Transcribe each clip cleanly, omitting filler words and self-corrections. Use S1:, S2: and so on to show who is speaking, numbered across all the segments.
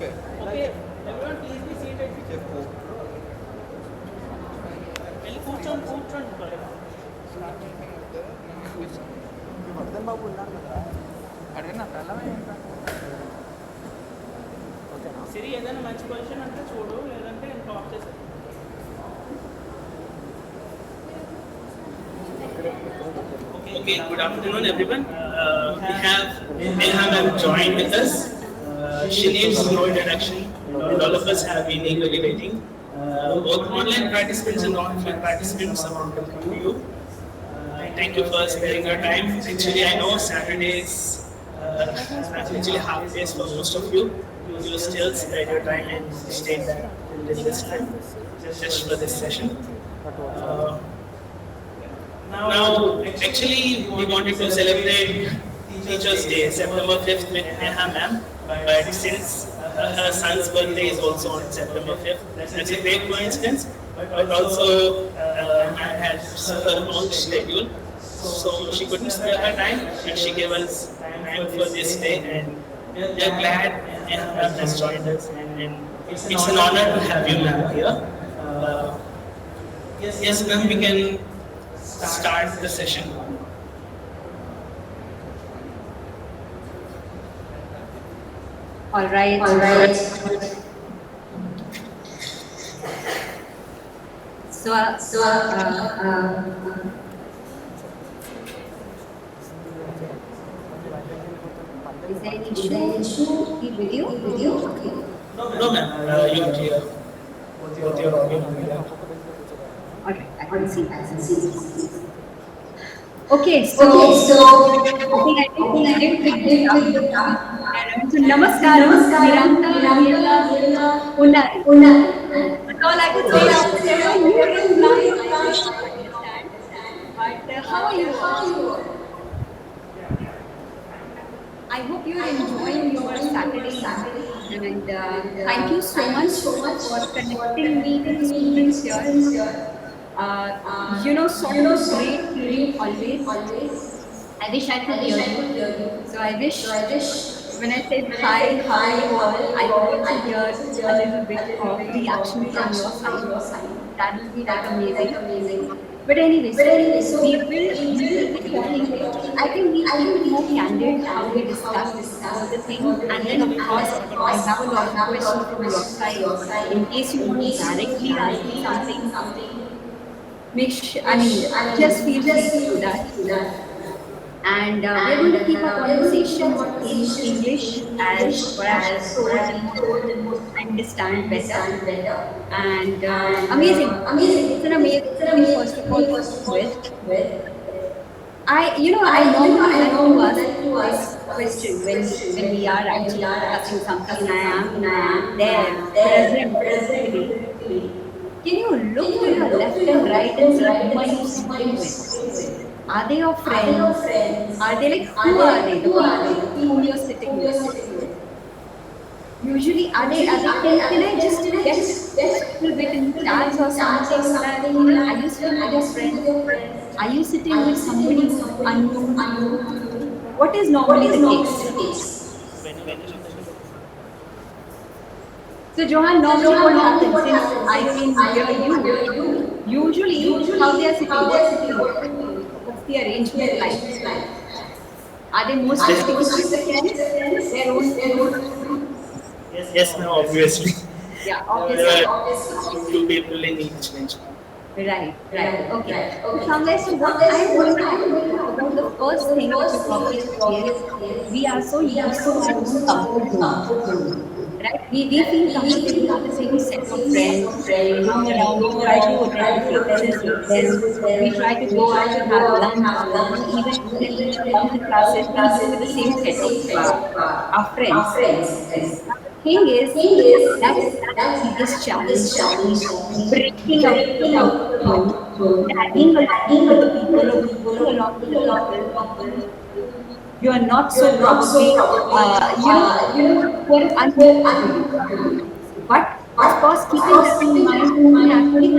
S1: Okay, everyone please be seated. వెళ్ళి కూర్చోండి కూర్చోండి త్వరగా. సిరి ఏదైనా మంచి పొజిషన్ అంటే చూడు, లేదంటే ఇంకా ఆఫ్ చేసేది.
S2: Okay, good afternoon everyone. We have Neha ma'am joined with us. She needs no introduction, and all of us have been eagerly waiting. Both online participants and offline participants are welcome to you. Thank you for sparing your time. Actually, I know Saturdays are actually half days for most of you. You still spare your time and stay back till this time just for this session. Uh, Now, actually, we wanted to celebrate Teachers' Day, September 5th, with Neha ma'am. But since her son's birthday is also on September 5th, that's a great coincidence. But also, ma'am has her own schedule, so she couldn't spare her time, and she gave us time for this day. And we are glad Neha ma'am has joined us, and it's an honor to have you, ma'am, here. Uh, yes, ma'am, we can start the session.
S3: All right. All right. So, is there any issue? The video? Okay.
S2: No, ma'am, you are here with your audio.
S3: All right. I can see. Okay. So I think I did pick it up. So, Namaskar, Miranda, Unna. That's all I could say. You understand. But how are you? I hope you are enjoying your Saturday. And thank you so much for connecting me with the students here. So great feeling always. I wish I could hear you. So I wish when I said hi all, I want to hear a little bit of reaction from your side. That will be like amazing. But anyway, we will be talking. I think we will be more candid how we discuss all the things, and then of course I have a lot of questions from your side in case you want to directly ask me something. Just feel free to do that. And we're going to keep our conversation in English as so understand better. And amazing. It's an amazing thing first of all with. I normally like to ask question when we are actually discussing something. I am there present. Can you look to your left and right and see who are you sitting with? Are they your friends? Are they like, who are they? The people whom you're sitting with? Usually, are they can I just get a little bit in chats or something that, are you sitting with your friends? Are you sitting with somebody unknown? What is normally the case? So Johan, normally what happens since I can hear you? Usually how they are sitting? What's the arrangement like? Are they mostly sitting with their friends? Their own?
S2: Yes, ma'am, obviously.
S3: Yeah,
S2: There
S3: obviously.
S2: are two people in each bench.
S3: Right. Okay. So what I want to talk about the first thing which you probably is we are so used to our own comfort zone. Right? We feel comfortable with the same set of friends. We hang around, we try to attend classes with them. We try to go out and have lunch. Even when we come to classes, we go with the same set of our friends. The thing is, that's the biggest challenge. Breaking out of the comfort zone, adding along with the people, or going along with the people. You are not so probably, who are uncomfortable. But of course, keeping that in mind, actually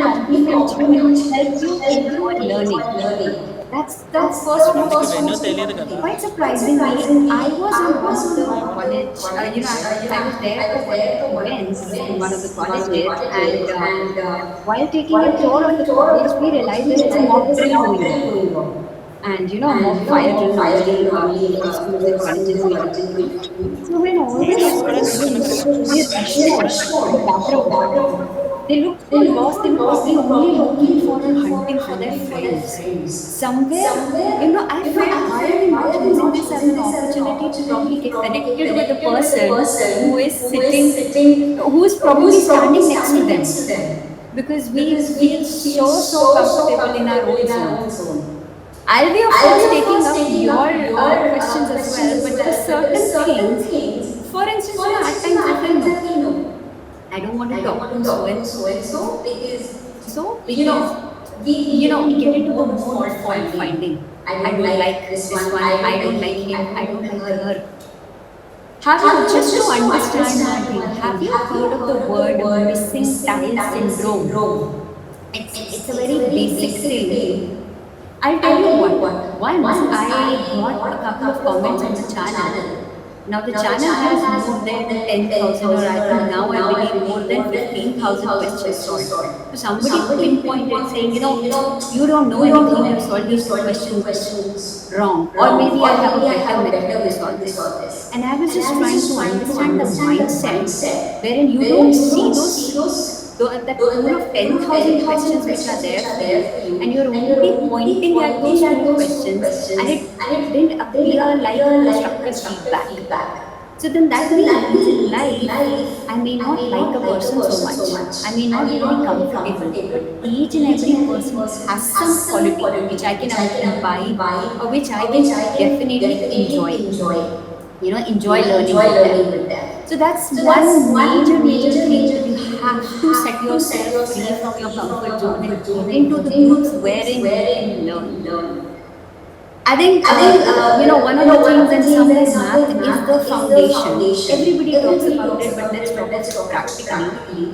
S3: complement you and help you in your learning. That's the first most
S1: మనకి
S3: important
S1: venue
S3: thing.
S1: తెలియదు కదా.
S3: Quite surprisingly, I was in one of the college, I was there for one of the events in one of the colleges, and while taking a tour of the college, we realized there is a mock drill going on. And mock fire drill normally schools and colleges will do. So when all the
S1: video కూడా
S3: students
S1: తీసుకున్నా కదా.
S3: they rushed out in the background, they looked so lost. They were probably only looking for or hunting for their friends. Somewhere, I felt, why are they not using this as an opportunity to probably get connected with the person who is sitting, who is probably standing next to them? Because we feel so comfortable in our own zone. I'll be, of course, taking up your questions as well, but there are certain things. For instance, at times I feel no, I don't want to talk to so and so because we get into the mode of fault finding. I don't like this one. I don't like him. I don't like her. Have you, just to understand one thing, have you heard of the word missing tile syndrome? It's a very basic thing. I'll tell you what. Once I got a couple of comments on the channel. Now the channel has more than 10,000, or I think now I believe more than 15,000 questions solved. So somebody pinpointed saying, you don't know anything, you have solved these two questions wrong. Or maybe I have a better method to solve this. And I was just trying to understand the mindset wherein you don't see that pool of 10,000 questions which are there for you, and you're only pointing at those two questions, and it didn't appear like constructive feedback. So then that means in life, I may not like a person so much. I may not be very comfortable, but each and every person has some quality which I can imbibe, or which I can definitely enjoy learning with them. So that's one major thing that you have to set yourself free from your comfort zone and get into the groups wherein you can learn. I think, one of the things, and somewhere math is the foundation. Everybody talks about it, but let's talk about it practically.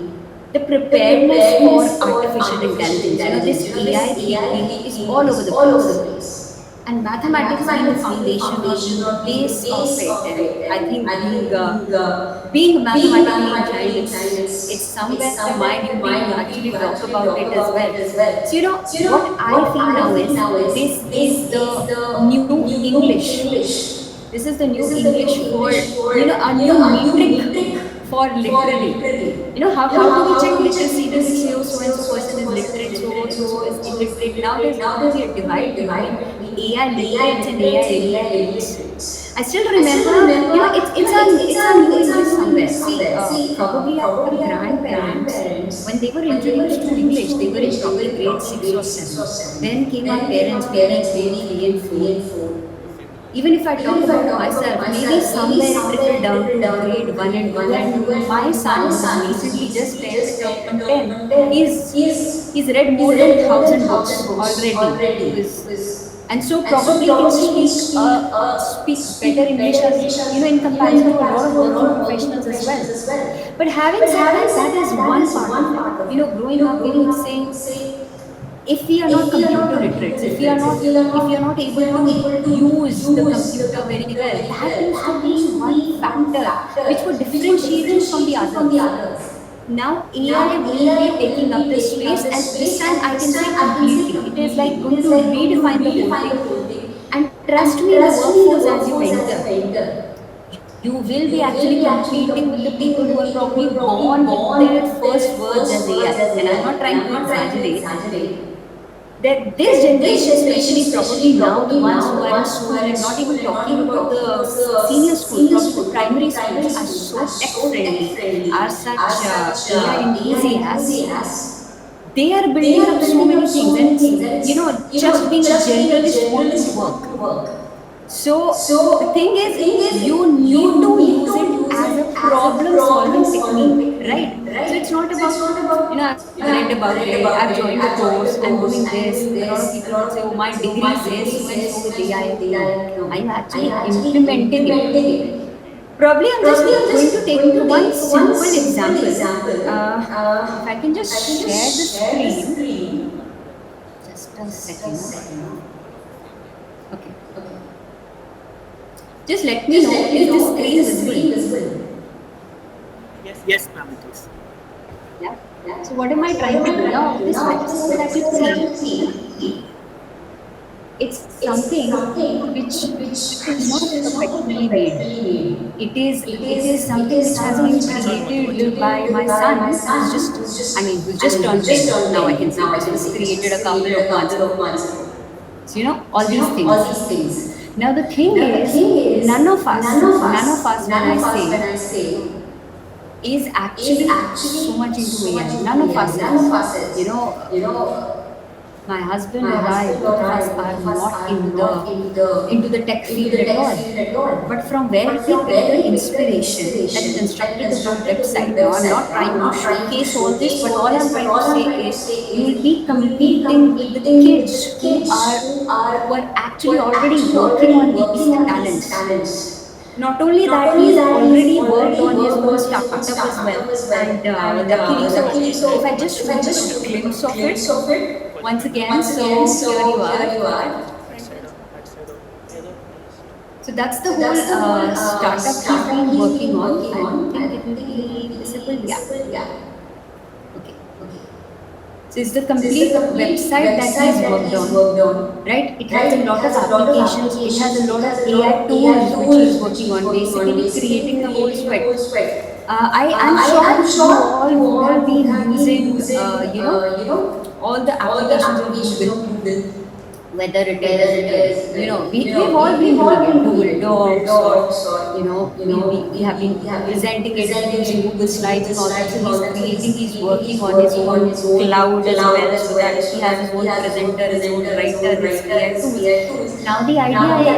S3: The preparedness for artificial intelligence, this AI thing is all over the place. And mathematics being the foundation or the base of it. And I think being mathematically inclined, it's somewhere my duty to actually talk about it as well. So what I feel now is this is the new English. This is the new English for a new metric for literary. How do we check literacy? Then we say, oh, so and so person is literate, so is illiterate. Now there's going to be a divide between AI literates and AI illiterates. I still remember, it's a new English somewhere. See, probably our grandparents, when they were introduced to English, they were in probably grade 6 or 7. Then came our parents, maybe grade 3 and 4. Even if I talk about myself, maybe somewhere it trickled down to grade 1 and 2. And my son recently just turned 10. He's read more than 1,000 books already. And so probably can speak better English in comparison to a lot of working professionals as well. But having said that is one part of it. Growing up, we would say, if we are not computer literates, if you are not able to use the computer very well, that used to be one factor which would differentiate you from the others. Now AI will be taking up this space, and this time I can say completely. It is like going to redefine the whole thing. And trust me, in the workforce as you enter, you will be actually competing with the people who are probably born with their first words as AI. And I'm not trying to exaggerate. That this generation, especially probably now the ones who are in school, and not even talking about the senior school, probably the primary schools, are so tech friendly, are such AI enthusiasts. They are building up so many things, and just being a generalist won't work. So the thing is, you need to use it as a problem-solving technique, right? So it's not about, I've read about it, I've joined the course, I'm doing this. A lot of people would say, oh, my degree says so and so with AI. No, I'm actually implementing it. Probably I'm just going to take one simple example. If I can just share the screen. Just a second. Just let me know, is this screen visible?
S2: Yes, ma'am, it is.
S3: Yeah. So what am I trying to do now? This metaphor that you see, it's something which is not perfectly made. It is something which has been created by my son, who's just, I mean, who's just turned 10. Now I can say this was created a couple of months ago. So all these things. Now the thing is, none of us, when I say, is actually so much into AI. None of us is. My husband or I, both of us are not into the tech field at all. But from where we get the inspiration that constructed the whole website. Now I'm not trying to showcase all this, but all I'm trying to say is you will be competing with the kids who are actually already working on these talents. Not only that, he's already worked on his own startup as well. And luckily, so if I just show you a glimpse of it, once again, so here you are.
S1: Front side of back side of either
S3: So that's the whole startup he's been working on. I think it will be visible. Yeah. Okay. So it's the complete website that he's worked on, right? It has a lot of applications. It has a lot of AI tools which he's working on, basically creating the whole sweat. I'm sure you all would have been using, all the applications of Google, whether it is, we've all been doing it, Google Docs, or, we have been presenting it using Google Slides and all that. So he's working on his own cloud as well, so that he has his own presenter, his own writer, his AI tools. Now the idea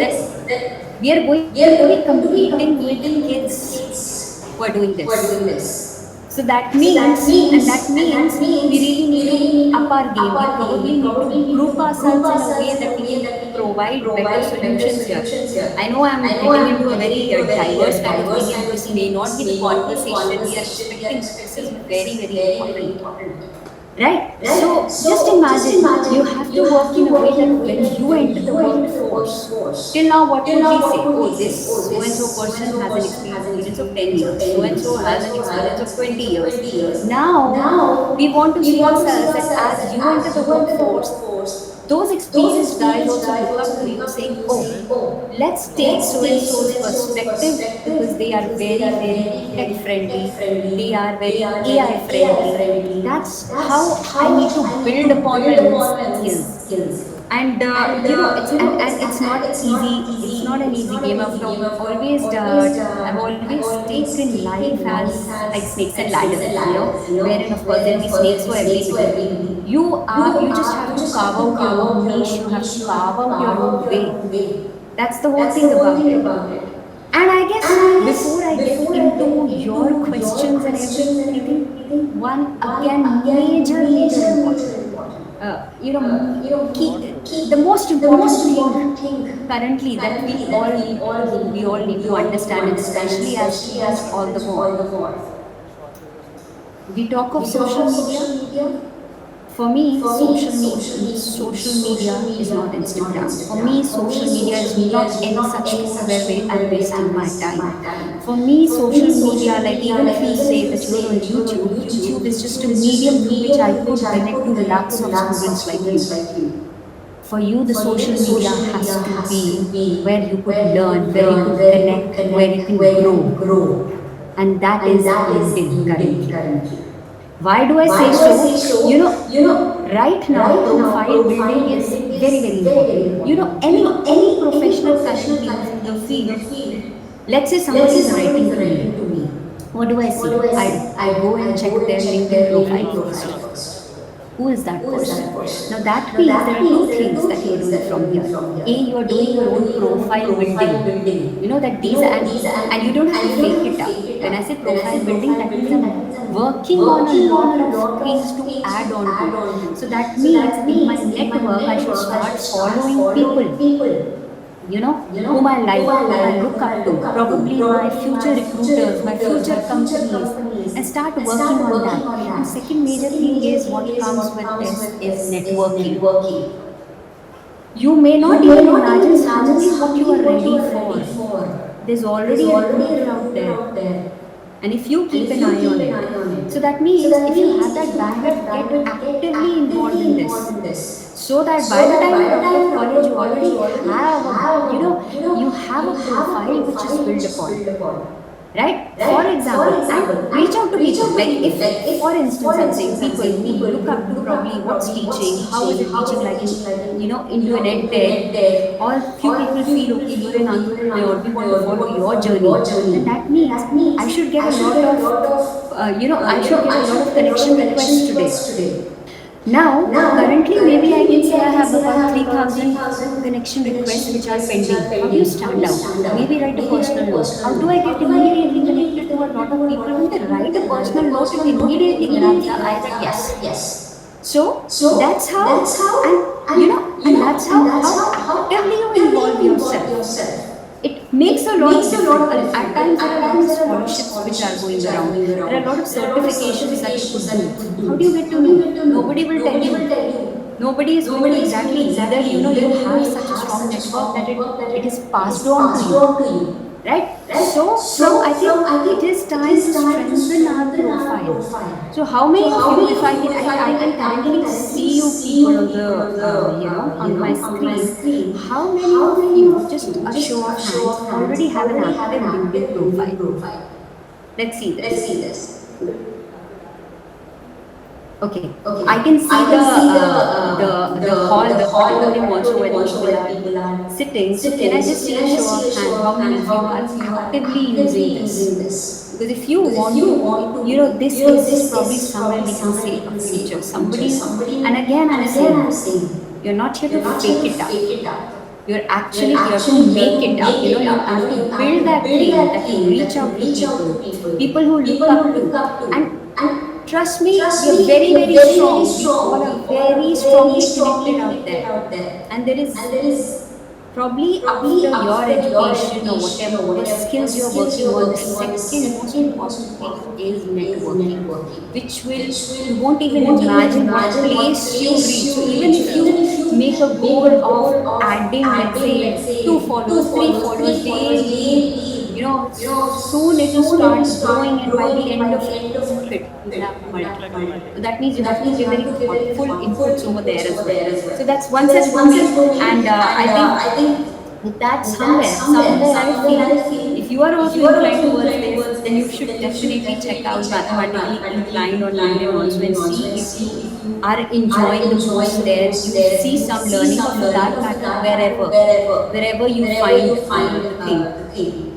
S3: is that we are going to be competing with kids who are doing this. So that means we really need to up our game. We probably need to group ourselves in a way that we can provide better solutions here. I know I'm getting into a very diverse kind of thing, and this may not be the conversation we are expecting, but this is very, very important. Right? So just imagine you have to work in a way that when you enter the workforce, till now what would we say? Oh, this so-and-so person has an experience of 10 years, so-and-so has an experience of 20 years. Now we want to see ourselves that as you enter the workforce, those experienced guys also look up to you saying, oh, let's take so-and-so's perspective because they are very, very tech friendly, they are very AI friendly. That's how I need to build upon my own skills. And it's not easy. It's not an easy game. I've always taken life as like snakes and ladders, wherein of course there'll be snakes for everything. You just have to carve out your own niche. You have to carve out your own way. That's the whole thing about it. And I guess before I get into your questions and everything, one again major important. The most important thing currently that we all need to understand, and especially as students all the more. We talk of social media. For me, social media is not Instagram. For me, social media is not any such tool where I'm wasting my time. For me, social media, like even if you say that you're on YouTube is just a medium through which I could connect to lakhs of students like you. For you, the social media has to be where you could learn, where you could connect, where you can grow. And that is LinkedIn currently. Why do I say so? Right now, profile building is very, very important. Any professional currently in the field, let's say somebody is writing to me. What do I see? I go and check their LinkedIn profile first. Who is that person? Now that means there are two things that you are doing from here. A, you are doing your own profile building. That these and you don't have to fake it up. When I say profile building, that means I'm working on a lot of things to add on to. So that means in my network, I should start following people. Whom I like, whom I look up to, probably my future recruiters, my future companies, and start working on that. And second major thing is what comes with this is networking. You may not even imagine suddenly what you are ready for. there's already a recruiter out there. And if you keep an eye on it, so that means if you have that bandwidth, get actively involved in this. So that by the time you're out of college, you already have, you have a profile which is built upon. Right? For example, and reach out to people. Like if for instance, I'm saying people who look up to probably what's teaching, how is it teaching, like into an ed tech, or few people feel okay, you're an entrepreneur, we want to follow your journey. And that means I should get a lot of, I should get a lot of connection requests today. Now, currently, maybe I can say I have about 3,000 connection requests which are pending. How do you stand out? Maybe write a personal note. How do I get immediately connected to a lot of people? When they write a personal note, it immediately grabs the eye that yes. So that's how, and that's how actively you involve yourself. It makes a lot of difference. At times there are a lot of scholarships which are going around. There are a lot of certifications that you could do. How do you get to know? Nobody will tell you. Nobody is going to exactly either, you have such a strong network that it is passed on to you. Right? So I think it is time to strengthen our profile. So how many of you, if I can currently see you people on the on my screen, how many of you, just a show of hands, already have an active LinkedIn profile? Let's see this. Okay. I can see the hall, the auditorium also where the people are sitting. So can I just see a show of hands? How many of you are actively using this? Because if you want to, this is probably somewhere we can say a future. Somebody, and again I'm saying, you're not here to fake it up. You're actually here to make it up. You have to build that dream, that you reach out to people who look up to, and trust me, you're very, very strong. You all are very strongly connected out there. And there is probably after your education or whatever skills you're working on, the second most important thing is networking, which you won't even imagine what place you reach. So even if you make a goal of adding, let's say, 2 followers, 3 followers daily, soon it will start growing, and by the end of it, you have multiple. That means you have to give very thoughtful inputs over there as well. So that's one such for me, and I think that's somewhere I feel if you are also inclined towards this, then you should definitely check out Mathematically Inclined on LinkedIn also and see if you are enjoying the post there. You see some learning, or for that matter, wherever you find the thing.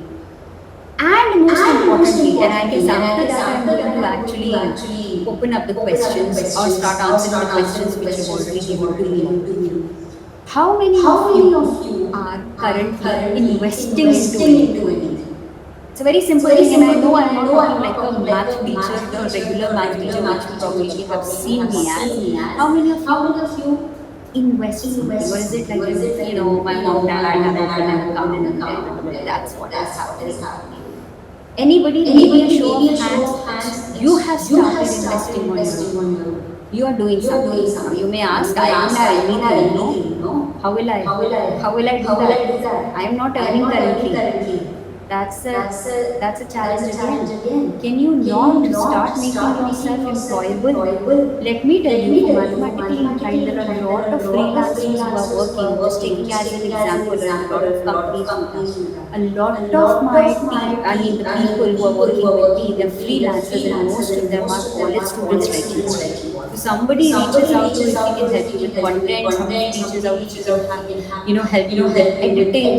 S3: And most importantly, and I guess after that I'm going to actually open up the questions or start answering the questions which you've already given to me. How many of you are currently investing into it? It's a very simple thing, and I know I'm not talking like a math teacher, the regular math teacher which you probably have seen me as. How many of you invest in something? Or is it like, my mom, dad, I have opened an account and that's what is happening? Anybody, maybe a show of hands, you have started investing on your own. You are doing something. You may ask, I don't have anything, no? How will I do that? I am not earning currently. That's a challenge again. Can you not start making yourself employable? Let me tell you, for Mathematically Inclined, there are a lot of freelancers who are working. Just taking as an example, there are a lot of companies who have. A lot of my team, the people who are working with me, they're freelancers, and most of them are college students like you. So somebody reaches out to you if he can help you with content, somebody reaches out if you can help you with editing,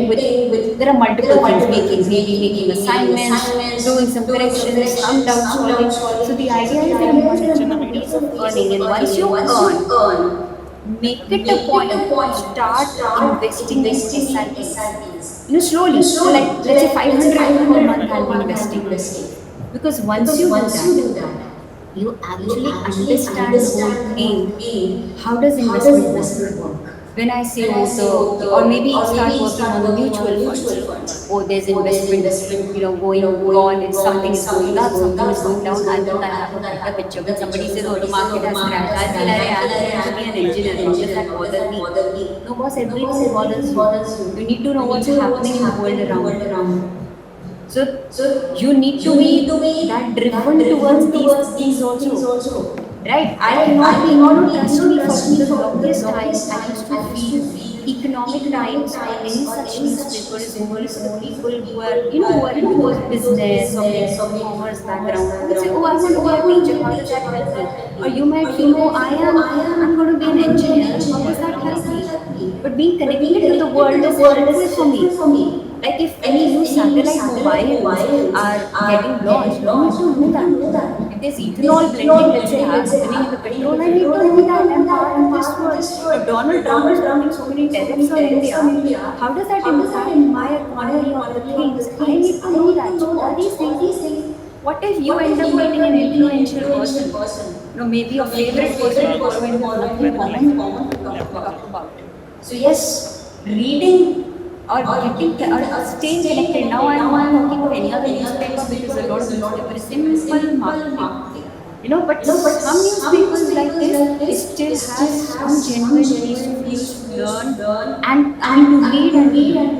S3: there are multiple things, making assignments, doing some corrections, some doubt solving. So the idea is there are multiple ways of earning, and once you earn, make it a point to start investing in SIPs. Slowly. So like, let's say 500 per month I'll be investing. Because once you do that, you actually understand the whole thing. How does investment work? When I say or maybe start working on the mutual funds. There's investment, going on, if something is going up, something is going down, I think I have a better picture. When somebody says, the market has crashed, I feel I'm to be an engineer, how does that bother me? No boss, everything bothers you. You need to know what's happening in the world around. So you need to be that driven towards these things also. Right? I cannot be, trust me, for the longest time, I used to feel economic times or any such newspaper is only for the people who are, who are into business or maybe commerce background. Who would say, oh, I want to be a teacher, how does that help me? Or you might feel, oh, I'm going to be an engineer, how does that help me? But being connected to the world is helpful for me. Like if any new satellite mobiles are getting launched, I need to know that. If there's ethanol blending, let's say, happening in the petrol, I need to know that I'm part of this world. If Donald Trump is putting so many tariffs on India, how does that impact my economy or the things? I need to know that. So all these things. What if you end up meeting an influential person? Maybe your favorite person you follow and have nothing common to talk about. So yes, reading or getting or staying connected. Now I am not talking of any other newspaper because a lot of newspaper is simple marketing. But some newspapers like this, it still has some genuine piece to learn and to read and to learn.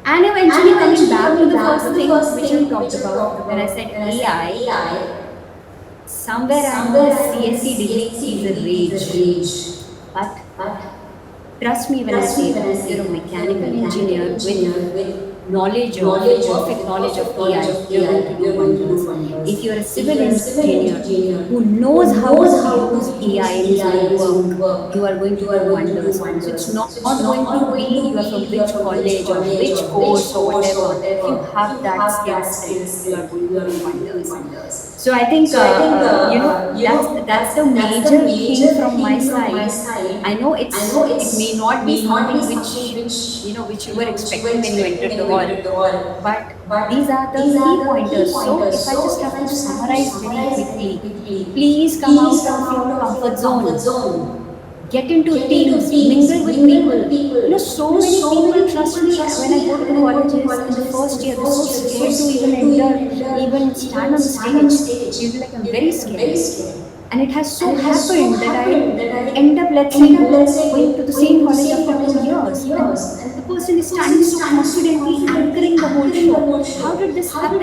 S3: And eventually coming back to the first thing which I talked about when I said AI, somewhere I know CSE degree is a rage. But trust me when I say that you're a mechanical engineer with perfect knowledge of AI, you're going to do wonders. If you're a civil engineer who knows how to use AI in his own work, you are going to do wonders. So it's not going to be you are from which college or which course or whatever. If you have that skill set, you are going to do wonders. So I think that's the major thing from my side. I know it may not be something which you were expecting when you entered the hall, but these are the key pointers. So if I just have to summarize very quickly, please come out of your comfort zone. Get into teams, mingle with people. So many people, trust me, when I go to the colleges in the first year, they're so scared to even enter, even stand on the stage. You'll be like, I'm very scared. And it has so happened that I end up, let's say, going to the same college after 2 years. And the person is standing so confidently, anchoring the whole show. How did this happen?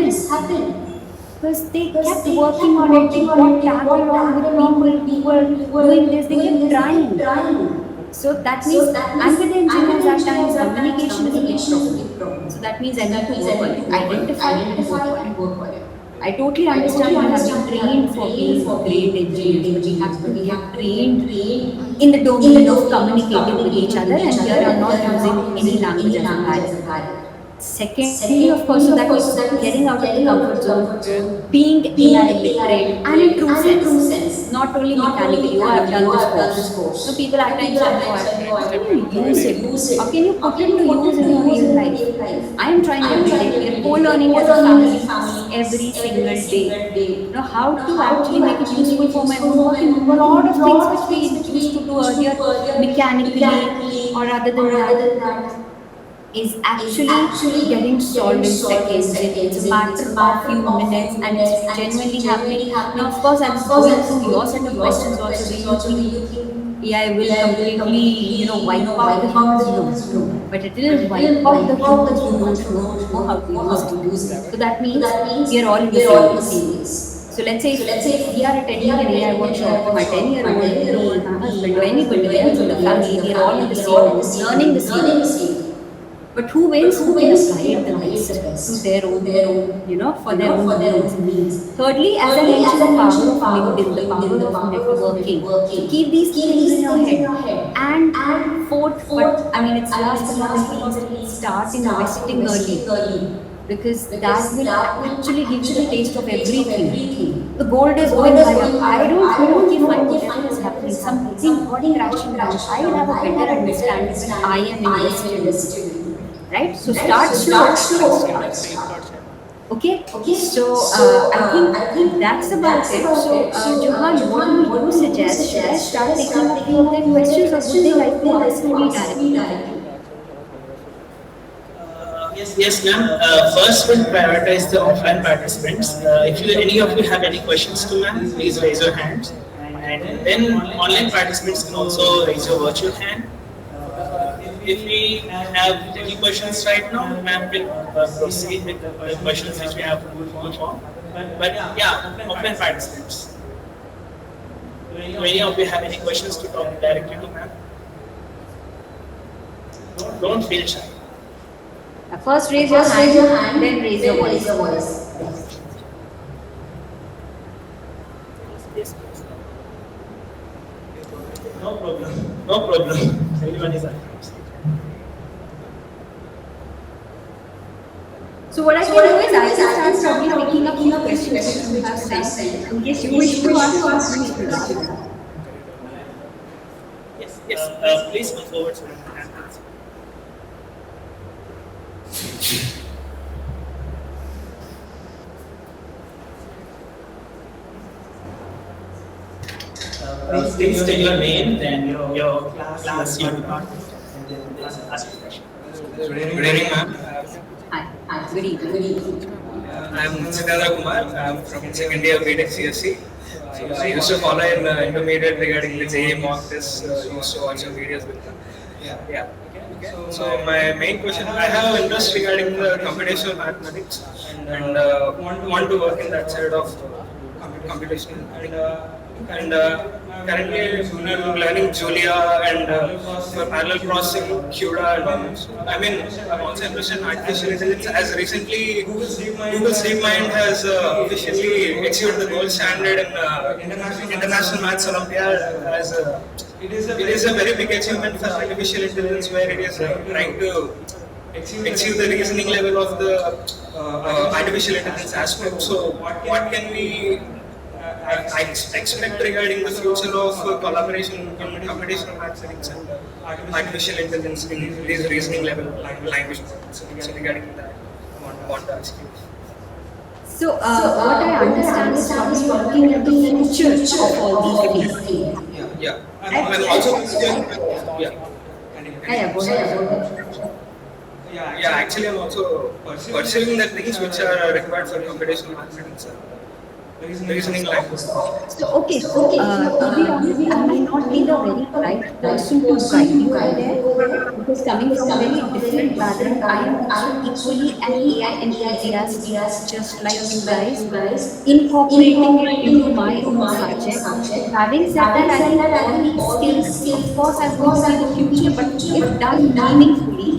S3: Because they kept working on it, they got tagged along with people who were doing this, they kept trying. So that means, and with the engineers at times, communication is a big problem. So that means I need to work on it, identify and work on it. I totally understand we have been trained for being great engineers, but we have trained in the domain of communicating with each other, and here I'm not using any language as a barrier. Secondly, of course, so that means getting out of the comfort zone, being AI literate, and in true sense, not only mechanically, you have done this course. So people at times say, how can you use it? How can you put it to use in your real life? I am trying every day. We are co-learning as a family every single day. How to actually make it useful for my own work, and a lot of things which we used to do earlier mechanically or other than that is actually getting solved in seconds. It's a matter of few minutes and it's genuinely happening. Now, of course, I'm going through your set of questions also. Do you think AI will completely, wipe out the humans? No. But it will wipe out the humans who don't know how to use it. So that means we are all in the same place. So let's say if we are attending an AI workshop, my 10-year-old, me, my husband, or anybody else in the family, we are all in the same, learning the same. But who wins? Who can apply it the best to their own, for their own needs. Thirdly, as I mentioned, the power of LinkedIn, the power of networking. Keep these things in your head. And fourth, but it's last but not least, start investing early. Because that will actually give you the taste of everything. The gold is going higher. I don't if whatever is happening, something body crashing down, I will have a better understanding when I am invested. Right? So start slow. Okay. So I think that's about it. So Johan, what would you suggest? Should I start taking a few of their questions, or would they like to ask me directly?
S2: Yes, ma'am. First, we'll prioritize the offline participants. If any of you have any questions to ma'am, please raise your hands. And then online participants can also raise your virtual hand. if we have any questions right now, ma'am will proceed with the questions which we have in Google form. But yeah, offline participants. Do any of you have any questions to talk directly to ma'am? Don't feel shy.
S3: First raise your hand, then raise your voice.
S2: Yes, please. No problem. No problem. Everyone is welcome.
S3: So what I can do is I can start probably picking up few questions which you have sent in case you wish to ask something.
S2: Yes, yes. Please come forward so that we can answer. Please state your name, then your class, your department, and then ask your question.
S4: Good evening, ma'am.
S3: Hi, good evening.
S4: I'm Siddhartha Kumar. I'm from second year BTech CSC. So I used to follow in intermediate regarding the JEE mock test. Used to watch your videos with them. Yeah. So my main question, I have interest regarding the computational mathematics and want to work in that side of computational and currently I'm learning Julia and for parallel processing CUDA and all. So, I mean, I'm also interested in artificial intelligence as recently Google DeepMind has officially achieved the gold standard in International Maths Olympiad as it is a very big achievement for artificial intelligence where it is trying to achieve the reasoning level of the artificial intelligence aspect. So what can we I expect regarding the future of collaboration in computational mathematics and artificial intelligence in these reasoning level language models. So regarding that, I want to ask you.
S3: So what I understand is probably looking at the future of all these things.
S4: Yeah. And also, yeah.
S3: Yeah, go ahead.
S4: Yeah, actually, I'm also pursuing the things which are required for computational mathematics. Reasoning language.
S3: So to be honest, I may not be the very right person to guide you over there because coming from a very different background, I am also equally an AI enthusiast, just like you guys, incorporating it into my own subject. Having said that, I think all these skills, of course, are going to be the future, but if done meaningfully,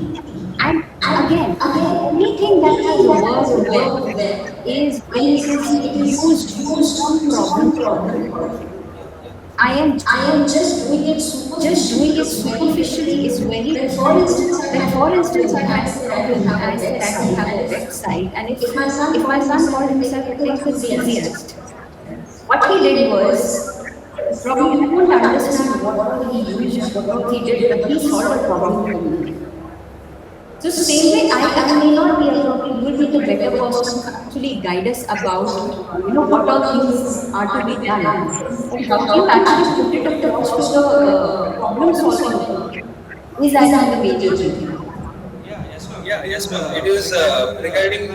S3: and again, the only thing that has worked well is when it is used for problem solving. I am just doing it superficially is very different. Like for instance, I had a problem. I said I don't have a website, and if my son called himself a tech enthusiast, what he did was probably I don't understand what all he used, what all he did, but he solved a problem for me. So same way, I may not be a probably you will be the better person to actually guide us about what all things are to be done. But how you actually put it across to the problem solving is I think the major thing.
S4: Yeah, yes, ma'am. It is regarding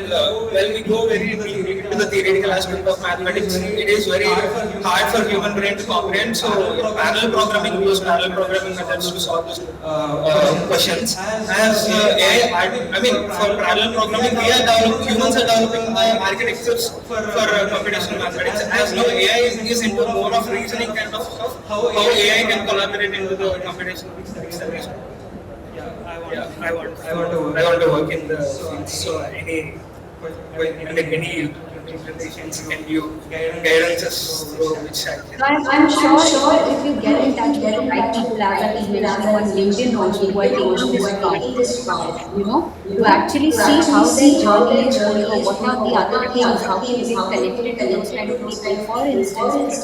S4: when we go very deep into the theoretical aspect of mathematics, it is very hard for human brain to comprehend. So, parallel programming, we use parallel programming methods to solve those questions. As AI, I mean, for parallel programming, humans are developing architectures for computational mathematics. As now AI is into more of reasoning kind of stuff, how AI can collaborate into the computational mathematics. Yeah, I want to work in the field. So any implementations can you guidances through which I can.
S3: So I'm sure if you get in touch with the right people, as I was mentioning on LinkedIn also, who are taking this path, to actually see how their journey is going or what are the other things, how can we get connected to those kind of people.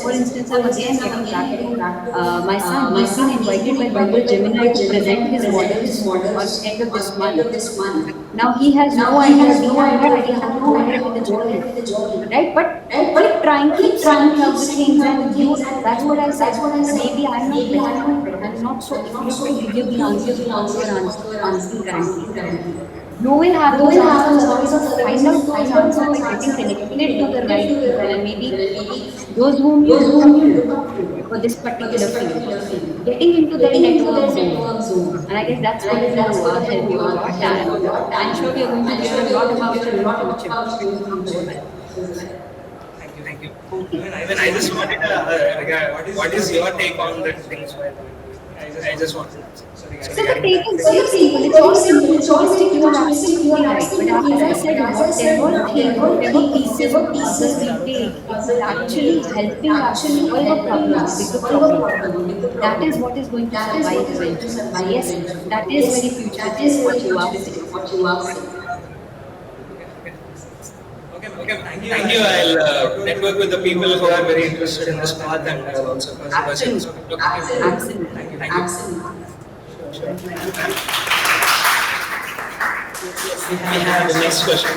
S3: For instance, I'm again getting back to my son. He's been invited by Google Gemini to present his models on end of this month. Now he has no idea, we have no idea how to go ahead with the journey, right? But keep trying out the things, and that's what I said. Maybe I'm not better, I'm not so equipped to give you the answers what you're asking currently. You will have those answers, or find out those answers by getting connected to the right people, and maybe those whom you look up to. for this particular field, getting into their network zone. And I guess that's going to help you a lot. And I'm sure you're going to hear a lot about you in future as well.
S4: Thank you.
S3: Okay.
S4: Even I just wanted what is your take on that things? I just wanted.
S3: So the take is very simple. It's all simplistic. You are absolutely right. But as I said, whatever pieces of puzzle we take, it is actually helping us solve a problem, a bigger problem. That is what is going to survive eventually. So yes, that is very futuristic what you are saying.
S4: Okay, thank you. I'll network with the people who are very interested in this path and I will also pursue this.
S3: Absolutely.
S4: Thank you. Sure. We have the next question.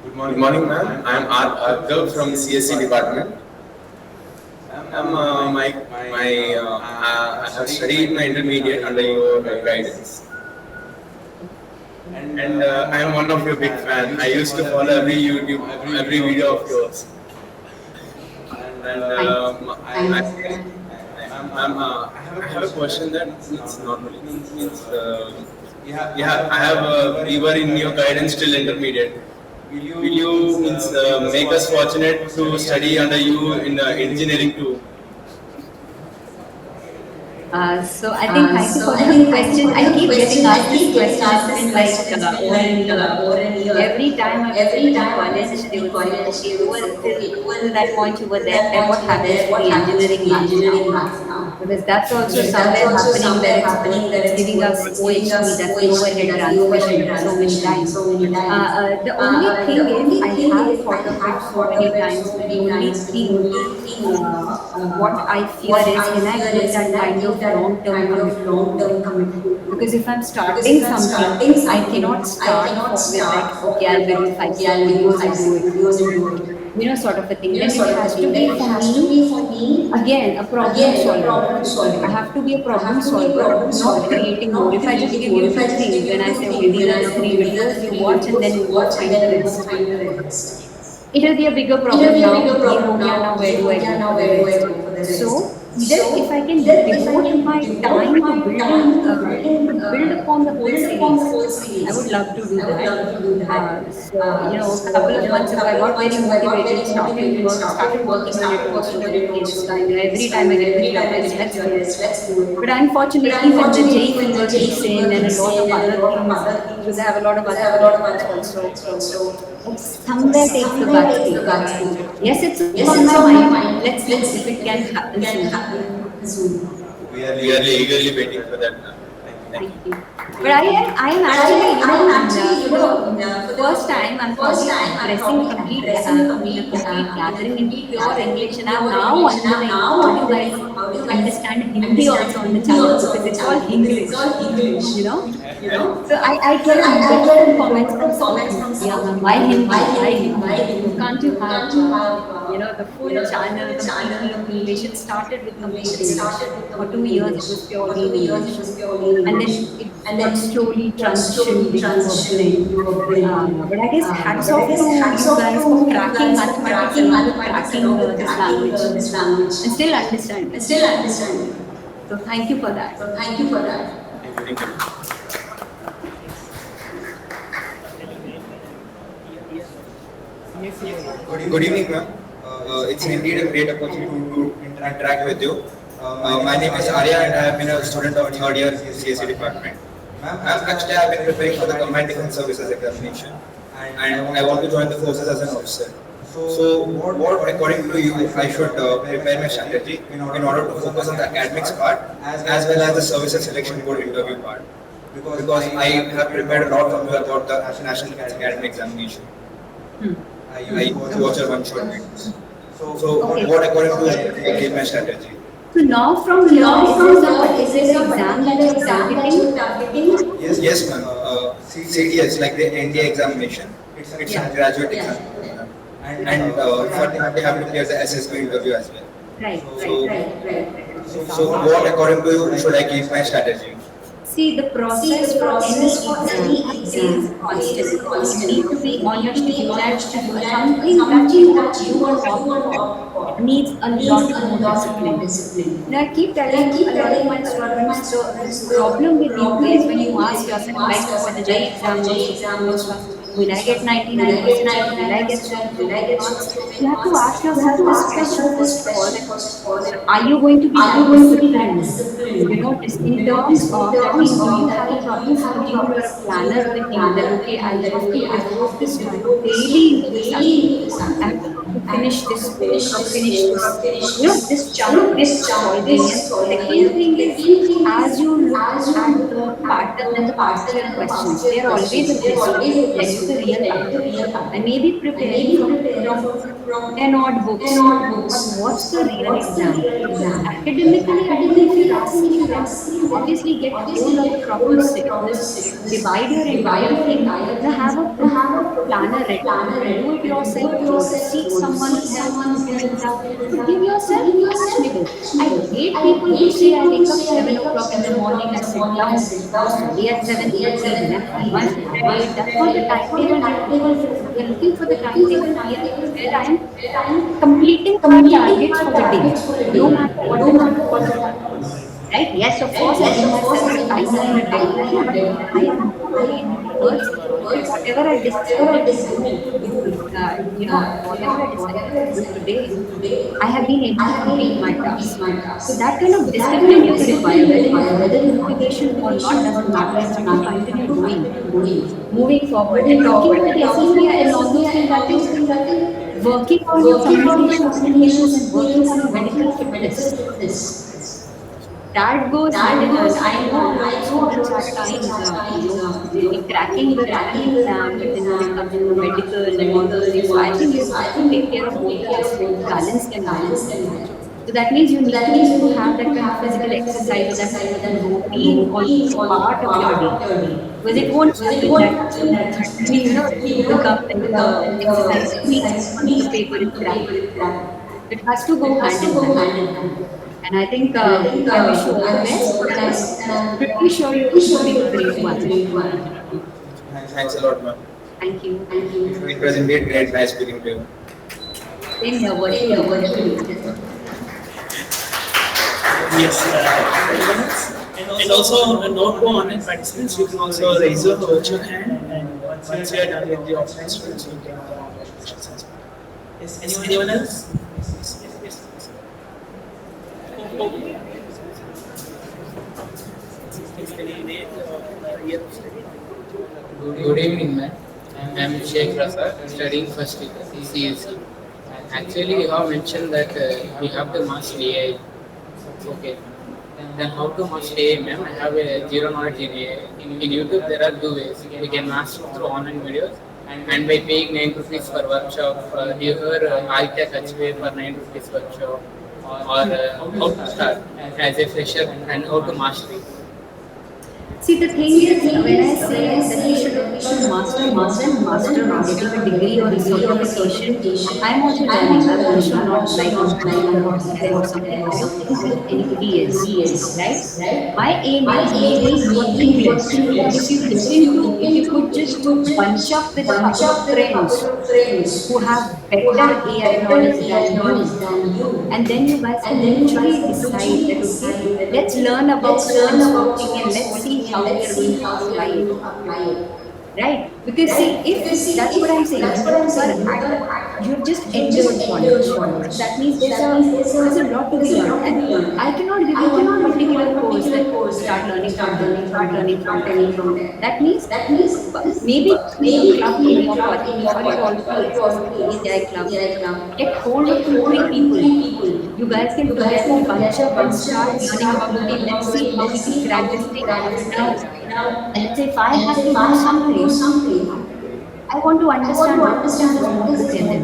S5: Good morning, ma'am. I am Arthur from CSC department. I have studied my intermediate under your guidance. And I am one of your big fan. I used to follow every video of yours. And I have a question that it's normally we were in your guidance till intermediate. Will you make us fortunate to study under you in engineering too?
S3: So I think thank you for the question. I keep getting asked this question like over and year. Every time I was in college, they would say, okay, you were till that point you were there, what happens to the engineering maths now? Because that's also somewhere happening where it's giving us OHT, that's the overhead transmission, so many times. The only thing is, I have thought of it so many times, but the only thing what I fear is, can I give that kind of long-term commitment? Because if I'm starting something, I cannot start with like, okay, I'll build 5 videos and do it. Sort of a thing. Then it has to be for me, again, a problem solver. I have to be a problem solver, not creating more. If I just give you 2 things, when I say, okay, these are the 3 videos, you watch and then you watch find the rest. It will be a bigger problem now. Where do I go for the rest? So, either if I can devote my time to build upon the whole series, I would love to do that. So, a couple of months ago, I got very motivated, started working on it, every time I get the let's do it. But unfortunately, when the JEE kicks in and a lot of other things, because I have a lot of other things also. Somewhere takes the backseat. Yes, it's on my mind. Let's see if it can happen soon.
S5: We are eagerly waiting for that.
S3: Thank you. But I am actually, for the first time, I'm addressing complete gathering in pure English, and I'm now wondering how do you guys understand Hindi also on the channel, because it's all English, So I get different comments from some why Hindi? Can't you have the full channel, the English? It started with complete English. For 2 years, it was purely English, and then it got slowly transitioned into a blend. But I guess hats off to you guys for cracking mathematics and cracking this language and still understanding. So thank you for that.
S5: Thank you. Good evening, ma'am. It's indeed a great opportunity to interact with you. My name is Arya and I have been a student of 3rd year CSC department. Actually, I have been preparing for the Combined Defense Services examination and I want to join the forces as an officer. So, what according to you, I should prepare my strategy in order to focus on the academics part as well as the services selection board interview part? Because I have prepared a lot from you about the National Defense Academy examination. I used to watch your one-shot videos. So, what according to you my strategy?
S3: So now from here, is this exam that you're targeting?
S5: Yes, ma'am. CDS, like the NDA examination. It's a graduate exam. And for that, they have to clear the SSB interview as well.
S3: Right.
S5: So what according to you should I keep my strategy?
S3: See, the process for any exam is constant. You need to be on your feet that something that you want to do or opt for needs a lot more discipline. Now, I keep telling a lot of my students the problem with you is when you ask yourself, like for the JEE exam or super stuff, will I get 99%? Will I get so many marks? You have to ask yourself this question first of all, that are you going to be that disciplined? In terms of that means, do you have a proper schedule or a planner with you that, okay, I have to devote this time daily into this subject. I have to finish this course or finish this, this chunk is solving. And second thing is, as you look at the pattern and the past year questions, they are always a list to tell you the real pattern. I may be preparing from 10 odd books, but what's the real exam? Academically, I don't know if you're asking them, obviously get hold of a proper syllabus, divide your entire thing, have a proper planner ready. Do it yourself, seek someone to help you figure it out, but give yourself actionable. I hate people who say, I wake up 7 o'clock in the morning, I sit down to study at 7:30, then I have lunch at 8. That's not the timetable we are looking for. We are looking for the timetable where I am completing my targets for the day, no matter what the challenge is. Right? Yes, of course, I give myself a timeline, a deadline, but I am not very towards that whatever I decided to do, whatever I decided to do today, I have been able to complete my task. So that kind of discipline you require, whether you have the motivation or not, doesn't matter. You have to continue doing, moving forward. And talking about SSBI and all those things, I think working on your communication skills and working on your medical fitness, that goes hand in hand. I know a lot of students at times, they'll be cracking the written exam, but then when it comes to the medical and all those things, so I think you have to take care of both the aspects, balance them out. So that means you need to have that kind of physical exercise, or that kind of routine almost part of your day. Because it won't happen that suddenly, you become like a exercise freak once the paper is cracked. It has to go hand in hand. And I think I wish you all the best, and I'm pretty sure you're going to be a great one.
S5: Thanks a lot, ma'am.
S3: Thank you.
S5: It was indeed great, nice speaking to you.
S3: Same here, virtually.
S2: Yes. And also a note to online participants, you can also raise your virtual hand, and once you are done with the offline students, you can questions as well. Yes, anyone else? Yes.
S6: Good evening, ma'am. I am Sheikh Prasad, studying first year CSE. Actually, you have mentioned that we have to master AI. Okay. Then how to master AI, ma'am? I have a zero knowledge in AI. In YouTube, there are two ways. We can master through online videos and by paying 9 rupees per workshop. You heard Aitya Kachwe for 9 rupees workshop. Or how to start as a fresher and how to master it.
S3: See, the thing is, when I say that we should master more than master or getting a degree or a certification, I'm also learning. I'm also not like or something. I don't think that anybody is, right? My aim is maybe working less. If you could just bunch up with a couple of friends who have better AI knowledge than you, and then you guys can mutually decide that, okay, let's learn about something and let's see how we are going to apply it. Right? Because see, if that's what I'm saying, you've just entered college. So that means there's a lot to be learned. And I cannot give you one particular course that start learning from there. That means maybe a club in your college, or you already ACI club. Get hold of 2-3 people. You guys can together bunch up and start learning about, okay, let's see how we can crack this thing. Now, let's say if I have to do something, I want to understand what is this book in.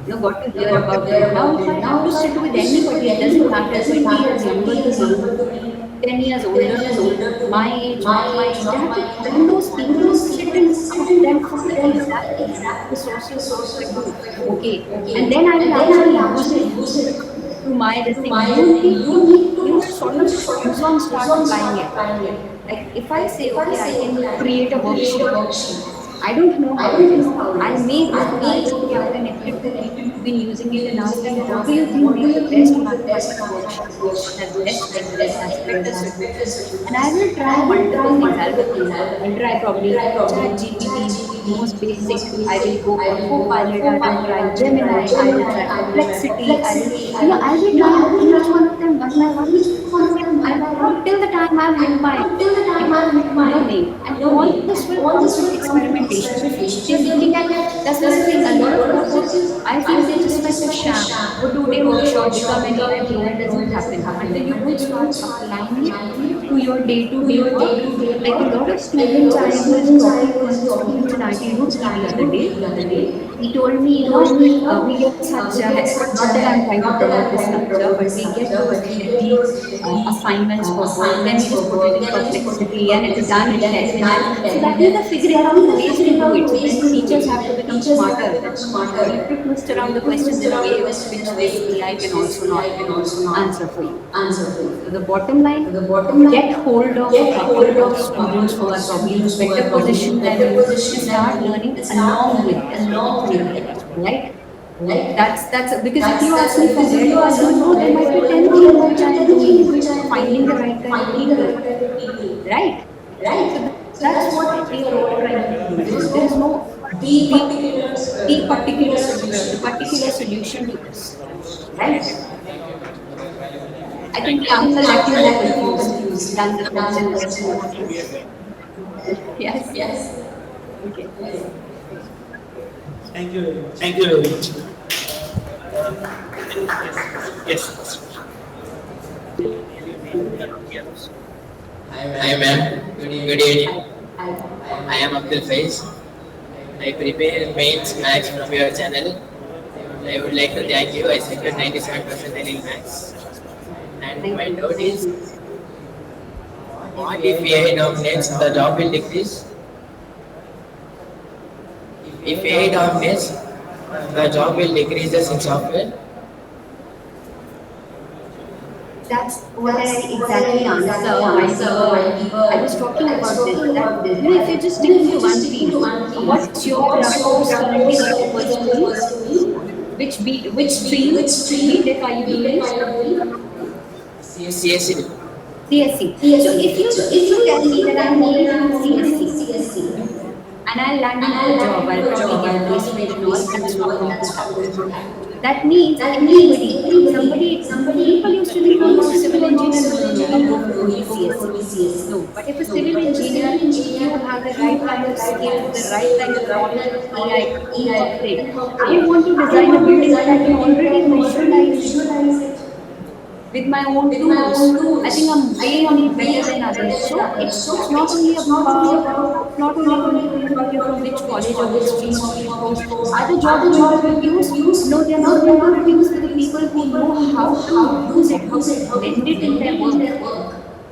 S3: Got to hear about it. Now, if I have to sit with anybody, it doesn't matter, 20 years younger to me, 10 years older to me, my age, I have to bring those people, sit and ask them exactly the sources of what I do. Okay. And then I will actually use it to my this thing. You need to sort of hands on start applying it. Like if I say, okay, I can create a worksheet. I don't know how it is. I may go to guys who have connected to people who've been using it and ask them, what do you think makes the best mathematics worksheet? What has best memory, has better solution? And I will try multiple things. I'll try probably Chat GPT, most basic. I will go for Copilot. I will try Gemini. I will try Perplexity. I will try each one of them one by one. Till the time I've hit my no name. And all this will come through experimentation. So if you're looking at, that's the thing, a lot of courses, I feel they just like a sham. वो today हो sure become any and that doesn't happen until you don't start applying it to your day-to-day work. Like a lot of students, I was talking to one of the students in IT Roots the other day. He told me, we get such, not that I'm trying to promote this culture, but we get those heavy assignments for work, then we just put it in perplexity and it's done in 10 minutes. So that means they're figuring out the ways to do it. So then teachers have to become smarter. You have to twist around the questions in a way which this AI can also not answer for you. So the bottom line, get hold of a couple of students who are probably in better position than you and start learning along with them. Right? That's because if you ask me from where do I learn, no, there might be 10 things which I am doing, finding the right kind of people. Right? So that's what we are all trying to do. There is no the particular solution to this. Right? I think the answer left you more confused than the question. Yes. Okay.
S2: Thank you very much. Thank you very much. Yes.
S6: Hi ma'am, good evening. I am Abdul Faiz. I prepare mains maths from your channel. I would like to thank you. I secured 97% in maths. And my doubt is, what if AI dominates, the job will decrease? If AI dominates, the job will decrease in software.
S3: That's what I exactly answer I was talking about this. That if you just stick to one field, what's your course currently that you're pursuing? Which stream? BTech are you doing?
S6: CSC.
S3: CSC. So if you tell me that I'm moving to CSC and I'll land into a job, I'll probably get placement and all, that's not going to happen. That means people used to think about civil engineer, no, we'll go for only CSC. No, but if a civil engineer, if you have the right kind of skills, the right kind of knowledge of AI, incorporate. I want to design a building that I can already visualize it with my own tools. I think I'm way better than others. So it's not only going to be about you from which college or which stream or which course. Are the jobs going to reduce? No, they're not going to reduce for the people who know how to use it, how to blend it in their work,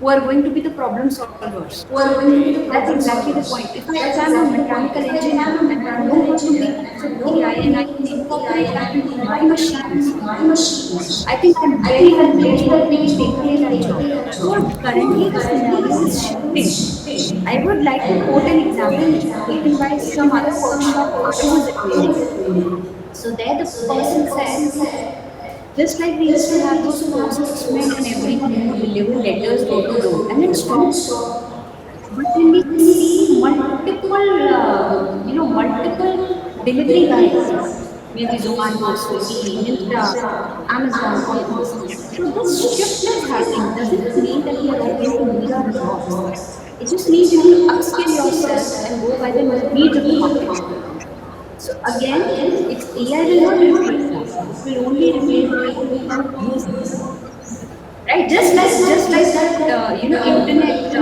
S3: who are going to be the problem solvers. That's exactly the point. If I'm a mechanical engineer and I know how to make use of AI and I can incorporate that into my machines, I think I'm very well placed to take away that job. So currently the scenario is shifting. I would like to quote an example which was taken by some other workshop I was attending. So there the person said, just like we used to have those postmen and everyone who deliver letters door to door, and it stopped. But when we see multiple delivery guys, maybe Zomato, Swiggy, Myntra, Amazon, all of this. So this shift is happening. Doesn't mean that we are all going to lose our jobs. It just means you have to upskill yourself and go by the needs of the market. So again, it's AI will not replace us. It will only replace the people who can use it. Right? Just like that, internet, a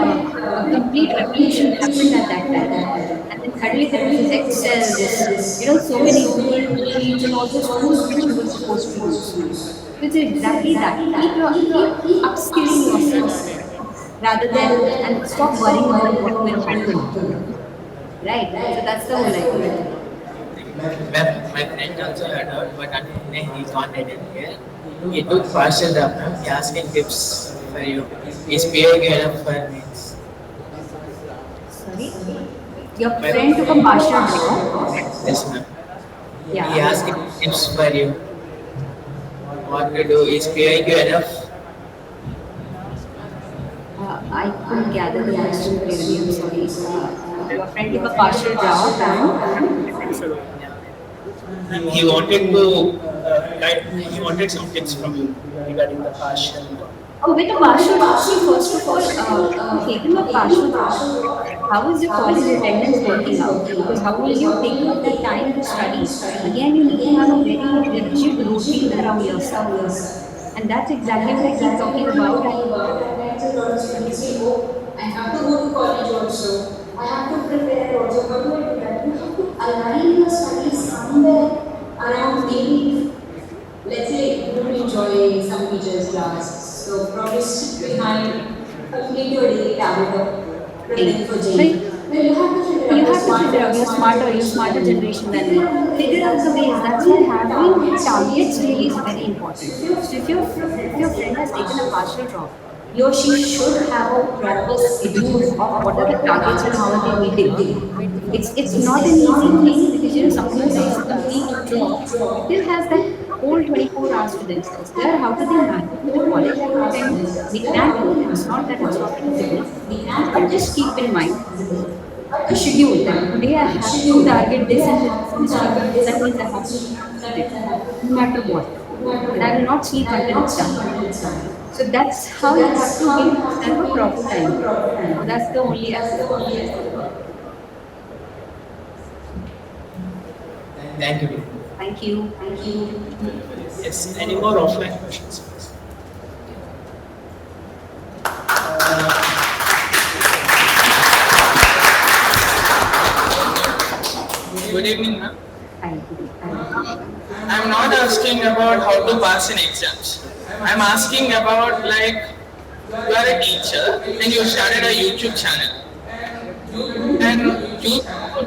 S3: complete revolution happened at that time. And then suddenly there was this Excel, so many Google Sheets and all those tools which you were supposed to use. So it's exactly that. Keep upskilling yourself rather than, and stop worrying about what will happen. Right? So that's the whole idea.
S6: My friend also had heard, but unfortunately he can't attend here. He took partial draft. He asked me tips for you? Is PI good enough for me?
S3: Sorry, your friend took a partial drop.
S6: Yes, ma'am. He
S3: Yeah.
S6: asked tips for you. What to do? Is PI good enough?
S3: I couldn't gather the question clearly. I'm sorry. Your friend took a partial drop and
S2: He wanted to he wanted some tips from you regarding the partial.
S3: oh, with a partial drop, see, first of all, taking a partial drop, how is your college attendance working out? Because how will you take out the time to study? Again, you need to have a very rigid routine around yourself. And that's exactly what I keep talking about.
S7: And I tell a lot of students, say, oh, I have to go to college also. I have to prepare also. How do I do that? You have to align your studies somewhere around maybe, let's say, you don't enjoy some teacher's class. So probably sit behind, complete your daily tablet of preparing for JEE. Then you have to figure
S3: You
S7: out,
S3: have to figure out, you're smarter generation than me. Figure out the ways. That's why having targets really is very important. So if your friend has taken a partial drop, he or she should have a proper schedule of what are the targets and how are they meeting. It's not an easy thing because someone who takes a complete drop still has that whole 24 hours to themselves. There, how do they manage with the college they are attending? They can do it. It's not that it's not feasible. But just keep in mind a schedule that today I have to target this and this target. That means I have to complete it no matter what. And I will not sleep until it's done. So that's how you have to give yourself a proper time. So that's the only aspect.
S6: Thank you.
S3: Thank you. Thank you.
S2: Yes. Any more offline questions?
S6: Good evening, ma'am.
S3: Thank you.
S6: I'm not asking about how to pass in exams. I'm asking about like you are a teacher and you started a YouTube channel. And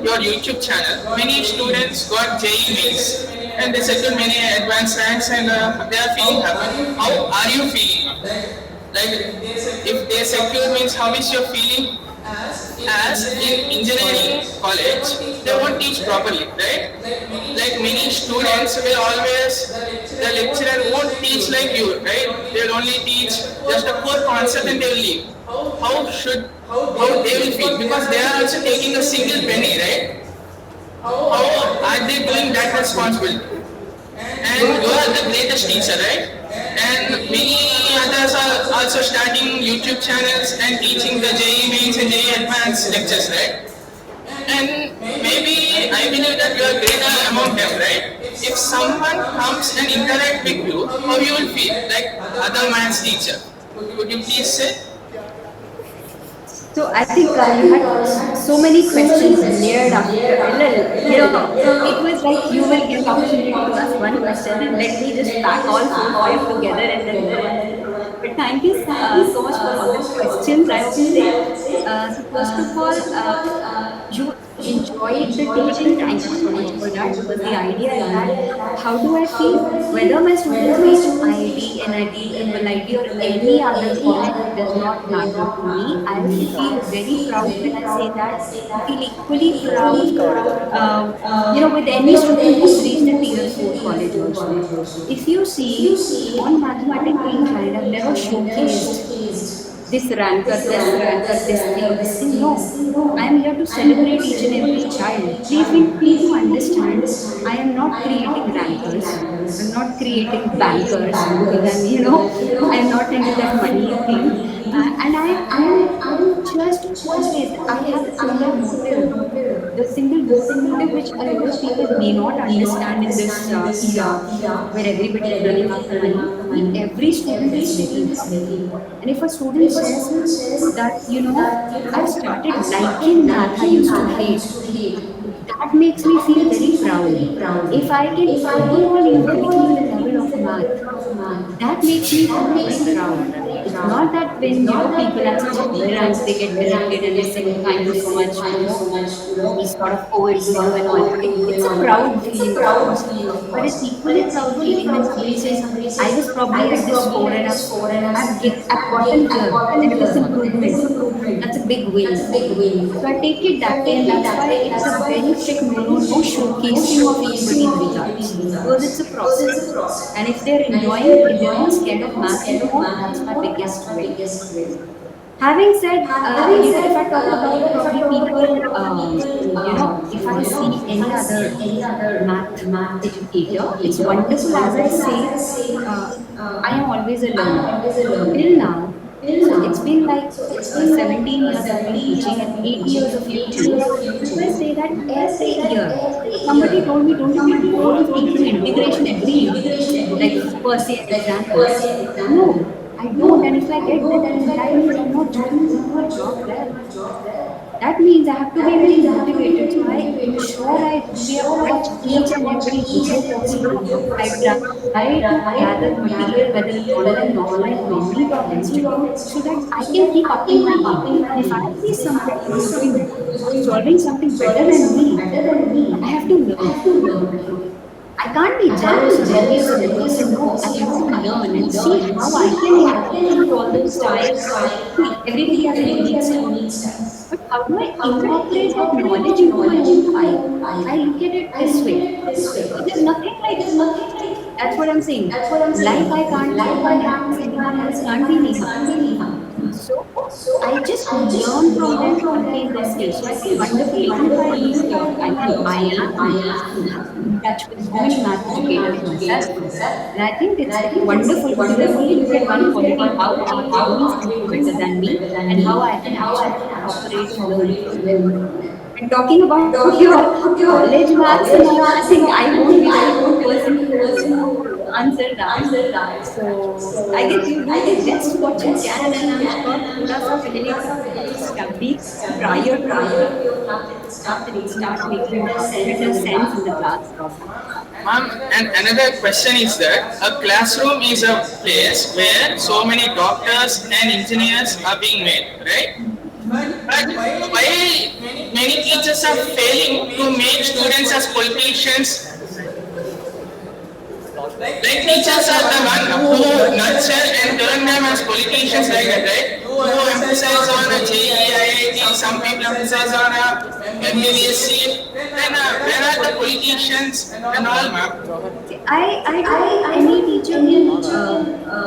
S6: your YouTube channel, many students got JEE mains and they secured many advanced ranks and they are feeling happy. How are you feeling? Like if they secure means how is your feeling? As in engineering college, they won't teach properly, right? Like many students will always, the lecturer won't teach like you, right? They'll only teach just a core concept and they'll leave. How they will feel? Because they are also taking a single penny, right? How are they doing that responsibility? And you are the greatest teacher, right? And many others are also starting YouTube channels and teaching the JEE mains and JEE advanced lectures, right? And maybe I believe that you are greater among them, right? If someone comes and interact with you, how you will feel? Like other man's teacher. Could you please say?
S3: So I think you had so many questions layered up. It was like you will get opportunity to ask one question and let me just pack all 4 5 together and then provide. But thank you so much for all the questions. I would say, so first of all, you enjoyed the teaching. Thank you so much for that because the idea is that how do I feel whether my students reach IIT, NIT, invaluable or any other college does not matter to me. I feel very proud when I say that. I feel equally proud, with any student who's reached a tier 4 college also. If you see on mathematics inclined, I've never showcased this thing. No, I am here to celebrate each and every child. Please need to understand, I am not creating rankers. I'm not creating bankers because I am not into that money thing. And I'm just always, I have a single motive. The single motive which a lot of people may not understand in this era where everybody is running after money. Every student is very important. And if a student says that, I've started liking math, I used to hate, that makes me feel very proud. If I can overall increase the level of math, that makes me feel very proud. Not that when people answer tolerance, they get elated and they say, "Oh, thank you so much," we sort of owe it to you and all. It's a proud feeling, of course. But it's equally proud feeling when somebody says, "I was probably at this score and I've gotten here and this improvement." That's a big win. So I take it that way, and that's why it's a very strict no showcasing of anybody's results because it's a process. And if they're enjoying it, if they're not scared of math anymore, that's my biggest win. Having said, if I talk about probably people, if I see any other math educator, it's wonderful. As I say, uh, I am always a learner. Till now, so it's been like 17 years I've been teaching and 8 years of YouTube. If I say that every year, somebody told me, don't you get bored of teaching integration every year? Like per se an example. No, I don't. And if I get that, then that means I'm not doing my job well. That means I have to be very motivated. So I ensure watch each and every video possible. I try to gather material, whether it's online, offline, on any topics to do, so that I can keep upping my game. And if I see somebody who's doing solving something better than me, I have to learn. I can't be jealous or envious or anything. No, I have to learn and see how I can incorporate all the styles. See, everybody has a unique style. But how do I incorporate that knowledge into my own style? I look at it this way. It is nothing like, that's what I'm saying. Like I can't be anyone else, anyone else can't be Neha. So I just learn from them to contain their skills. So I feel wonderful, even if I lose talk. I am in touch with so many math educators myself. And I think it's wonderful because I only look at one quality, how are they doing something better than me and how I can actually incorporate and learn from them. And talking about your college maths and all, I think I won't be the person to answer that. So I guess you do the best what you can, and I'm sure थोड़ा सा पहले study prior to your math and start making better sense in the class probably.
S2: Ma'am, and another question is that a classroom is a place where so many doctors and engineers are being made, right? But why many teachers are failing to make students as politicians? Like teachers are the one who nurture and turn them as politicians like that, right? Who emphasize on a JEE, some people emphasize on a MBBSc. Then where are the politicians and all, ma'am?
S3: I don't any teacher will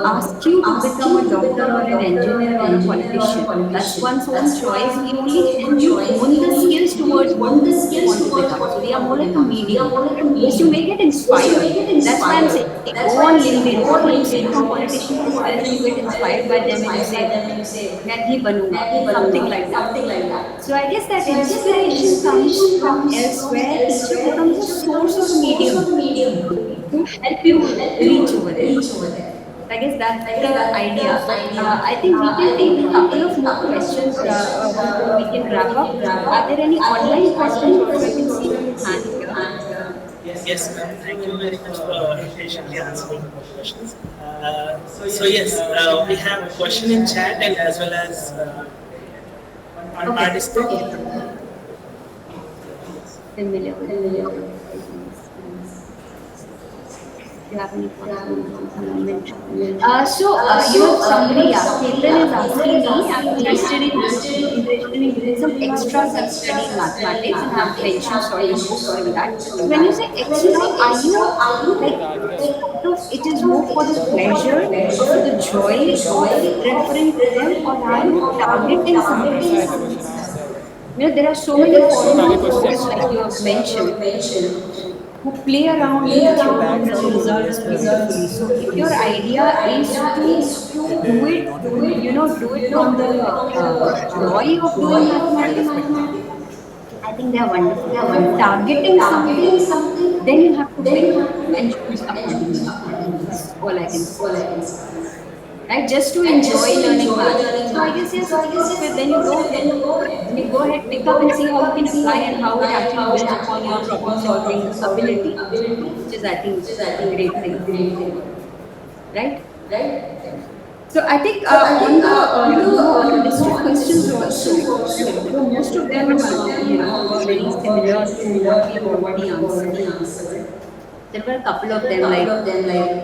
S3: ask you to become a doctor or an engineer or a politician. That's one's own choice. We only help you hone the skills towards what you want to become. So we are more like a medium. Just to make it inspired. That's why I'm saying go on LinkedIn. Or you see some politicians profile and you get inspired by them and you say, मैं भी बनूंगा, something like that. So I guess that inspiration comes from elsewhere. Teacher becomes a source or a medium to help you reach over there. I guess that's the idea. But I think we can take a couple of more questions before we can wrap up. Are there any online questions also? I can see your hand here.
S2: Yes, ma'am. Thank you very much for patiently answering the questions. So yes, we have a question in chat and as well as on participant.
S3: Familiar. Do you have any questions? Somebody, Caitlin is asking me, I'm interested in doing some extra self-study in mathematics and have mentioned certain books in that. So when you say extra, are you like sort of it is more for the pleasure or for the joy of referring to them, or are you targeting something? There are so many foreign courses like you have mentioned who play around with theorems and the results beautifully. So if your idea is to do it from the joy of doing mathematics, I think they are wonderful. If you're targeting something, then you have to pick and choose accordingly. That's all I can say. Right, just to enjoy learning math. So I guess yes, then you go ahead, pick up and see how you can apply and how it actually builds upon your problem solving ability, which is I think a great thing. Right? So I think on the list of questions also, though most of them were very similar to what we've already answered. There were a couple of them like,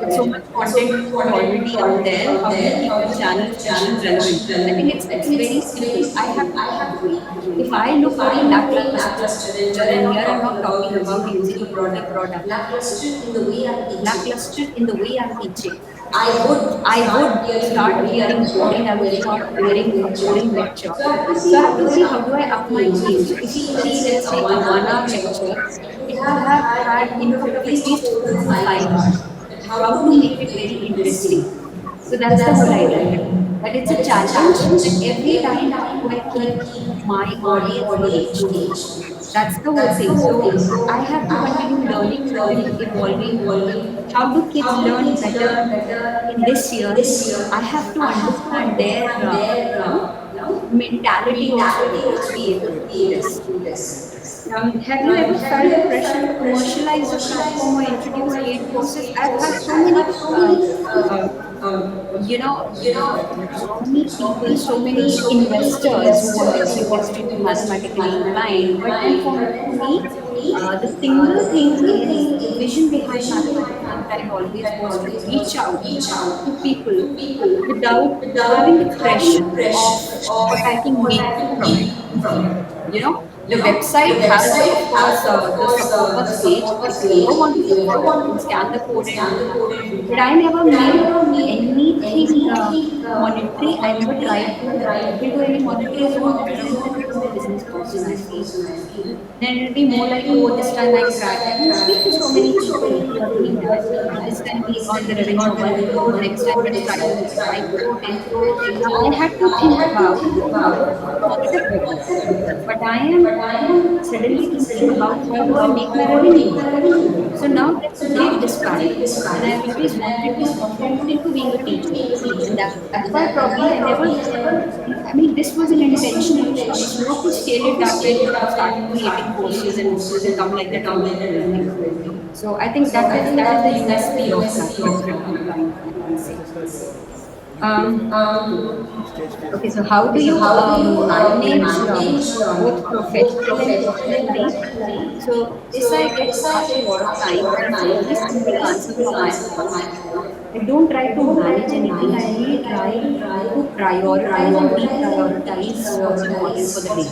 S3: with so much content already out there, how do you keep your channel fresh and relevant? I think it's very simple. I have to tell you, if I look very lackluster in future, and here I'm not talking about using a product, lackluster in the way I'm teaching, I would start appearing boring. I would start appearing a boring lecture. So I have to see how do I up my game. So if you see, let's say, a 1 hour lecture, it would have had input of at least 4 to 5 hours. How to make it very interesting. So that's the whole idea. But it's a challenge that every time how do I keep my audience engaged. That's the whole thing. So I have to continue learning, continue evolving. How do kids learn better in this year? I have to understand their mentality also to be able to do this. Have you ever felt the pressure to commercialize your platform or introduce paid courses? I've had so many, uh, you know, so many people, so many investors who wanted to invest into mathematically inclined. But then for me, the single thing is the vision behind mathematically inclined always was to reach out to people without having the pressure of what I can make from it. The website has, of course, the support us page. If you ever want to support us, you can scan the code and do that. But I never made anything monetary. I never tried to dip into any monetary zone. That is a bit of a business person, I feel. Then it'll be more like, oh, this time I cracked. And you speak to so many people who are doing that. This time we earned the revenue of 1 crore, next time let's try to make it 5 crore, 10 crore. Now I had to think about how to market it better. But I am suddenly thinking about how do I make my revenue. So now there's a great disparity. And I've always wanted to move into being a teacher. And that's why probably I never, I mean, this was an intentional choice, not to scale it that way, but to start creating courses and become like the top level. So I think that is the USP of mathematical inclined, I can say. Okay, so how do you manage both professionally and personally? So this I get asked a lot of times, and it's a very simple answer from my part. I don't try to manage anything. I really try to prioritize and deprioritize what's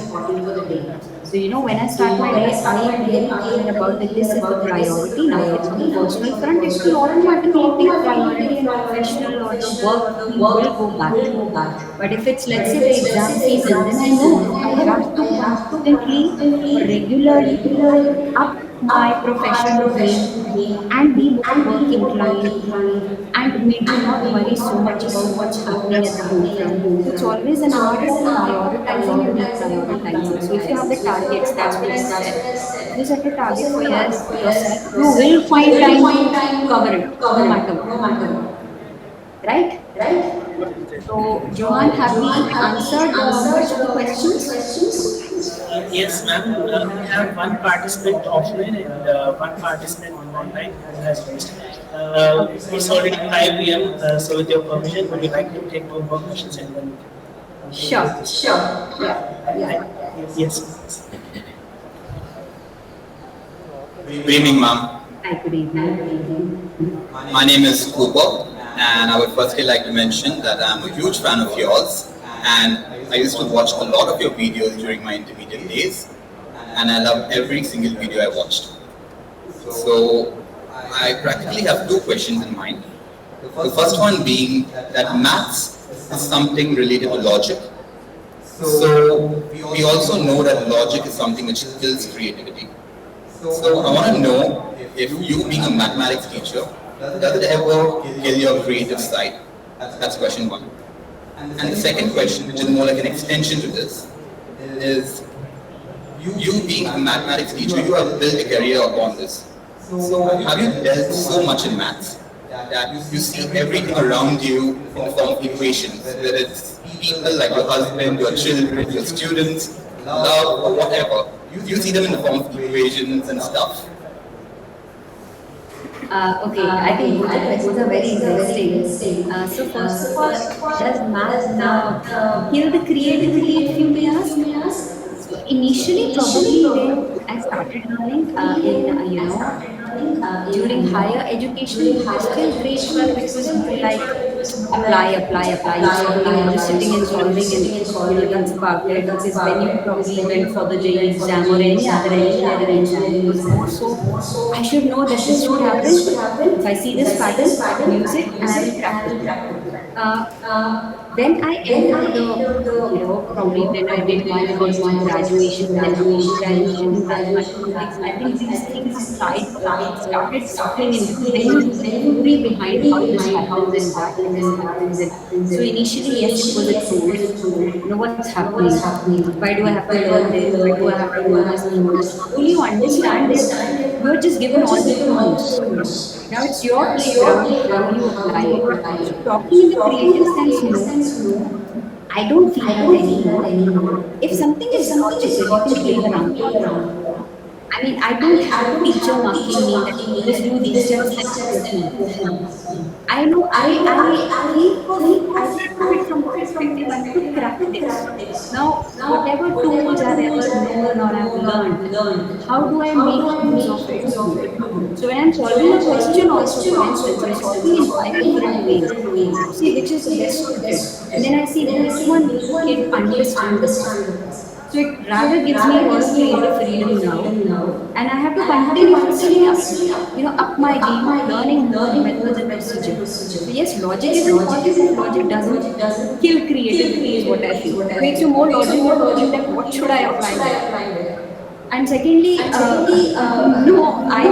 S3: important for the day. So, when I start my day, I am very clear about that this is the priority. Now, if it's on the personal front, it will automatically take priority and professional or the work will go back. But if it's, let's say, the exam season, then I know I have to constantly or regularly up my professional game and be more work inclined and maybe not worry so much about what's happening at the home front. So it's always an art of prioritizing and deprioritizing. So if you have the targets, that's what I said. If you set a target for yourself, you will find time to cover it, no matter what. Right? So, Johan, have we answered most of the questions?
S2: Yes, ma'am. We have one participant offline and one participant online who has raised. It's already 5 p.m. So, with your permission, would you like to take more questions and then?
S3: Sure. Yeah.
S2: Yes.
S5: Good evening, ma'am.
S3: Hi, good evening.
S5: My name is Cooper, and I would firstly like to mention that I'm a huge fan of yours, and I used to watch a lot of your videos during my intermediate days, and I love every single video I watched. So I practically have 2 questions in mind. The first one being that maths is something related to logic. So we also know that logic is something which kills creativity. So I want to know if you being a mathematics teacher, does it ever kill your creative side? That's question 1. And the second question, which is more like an extension to this, is you being a mathematics teacher, you have built a career upon this. So have you dealt so much in maths that you see everything around you in the form of equations, whether it's people like your husband, your children, your students, love, or whatever. You see them in the form of equations and stuff.
S3: Okay, I think both the questions are very interesting. So first of all, does math kill the creativity, if you may ask? So initially, probably when I started learning in during higher education, it was still grade 12. It was more like apply, apply, apply. You're just sitting and solving, and that's about it. Because when you probably went for the JEE exam or any other engineering exam, it was more so. I should know that this should happen. If I see this pattern, use it, and I will crack it. Uh, when I entered probably when I did my first graduation, then post graduation, then mathematics, I think these things started sucking in because then you know the theory behind how this happens and that and this happens. And so initially, yes, it was a chore. You know what's happening? Why do I have to learn this? Why do I have to know this? But slowly you understand that you're just given all the tools. Now it's your playground. How you apply it. So talking in the creative sense, no, I don't feel that anymore. If something is logical, you can play around with it. I mean, I don't have a teacher marking me that just do these steps and you get marks. I know I think I think of it from the perspective I have to crack this. Now, whatever tools I've ever known or I've learned, how do I make use of it? So when I'm solving a question also, for instance, I'm solving in five different ways to see which is the best suited. And then I see which one will the kid understand the best. So it rather gives me a lot of creative freedom now. And I have to continuously up my game of learning more methods and procedure. So yes, logic is important, but logic doesn't kill creativity is what I feel. It makes you more logical to think that what should I apply there. And secondly, no, I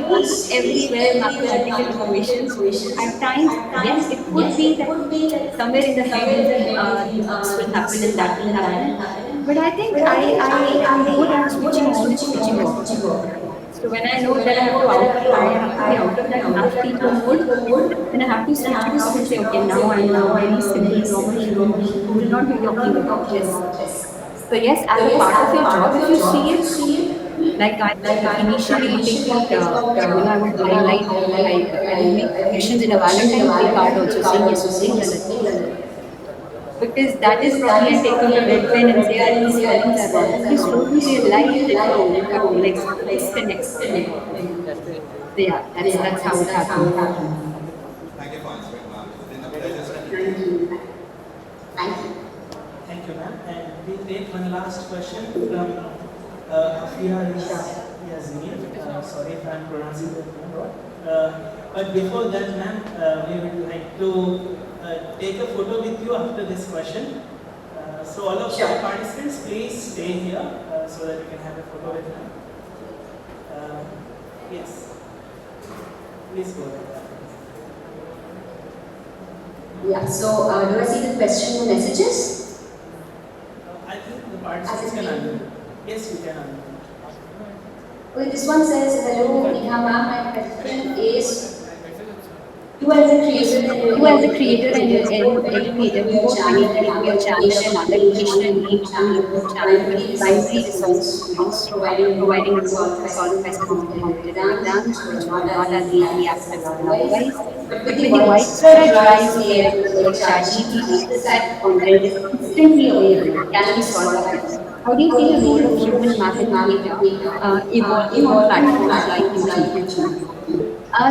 S3: don't see everywhere mathematical equations. At times, yes, it could be that somewhere in the heaven this will happen and that will happen. But I think I am good at switching on and switching off. So when I know that I have to be out of that math teacher mode, then I have to switch it off and say, okay, now I'm a very simple, normal human being who will not be talking about this. So yes, as a part of your job, if you see it, like I would initially take it, I would highlight, I would make corrections in a Valentine's Day card also saying yes, something galat. Because that is probably I take out a red pen and say, these spellings are wrong. And you slowly realize that you have to like sort of disconnect. So yeah, that's how it happened.
S5: Thank you for answering, ma'am. It's been a pleasure.
S7: Thank you. Thank you.
S2: Thank you, ma'am. And we take one last question from Afia Yazmir. Sorry if I'm pronouncing that wrong. But before that, ma'am, we would like to take a photo with you after this question. So all of the participants, please stay here so that we can have a photo with them. Yes. Please go ahead.
S7: Yeah, so do I see the question messages?
S2: I think the participants can unmute. Yes, you can unmute.
S7: Okay, this one says, hello, Neha ma'am, my question is, you as a creator and an educator, we both believe that your channel and other educational needs your channel with primary resources students, providing tools to solve questions in competitive exams which were not as easily accessible otherwise. But with the widespread rise of AI tools like ChatGPT, this type of content is instantly available and can be solved fast. How do you see the role of human math educator evolving on platforms like YouTube?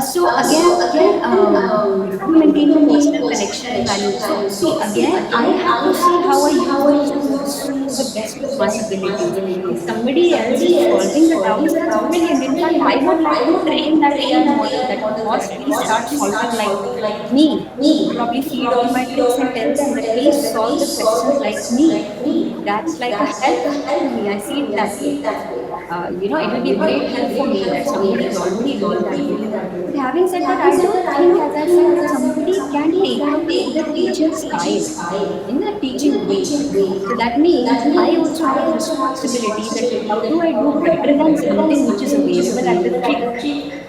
S7: So again, how to maintain the personal connection and value. So see, again, I have to see how I use those tools to the best of my ability. If somebody else is solving the doubts, that's brilliant. In fact, I would like to train that AI model that boss, please start solving like me. Probably feed all my tricks and tell them that please solve the questions like me. That's like a help to me. I see it that way. It will be a great help for me that somebody is already doing that way. But having said that, I don't think, as I said, that somebody can take away the teaching style in the teaching way. So that means I also have a responsibility that how do I do better than something which is available at the click.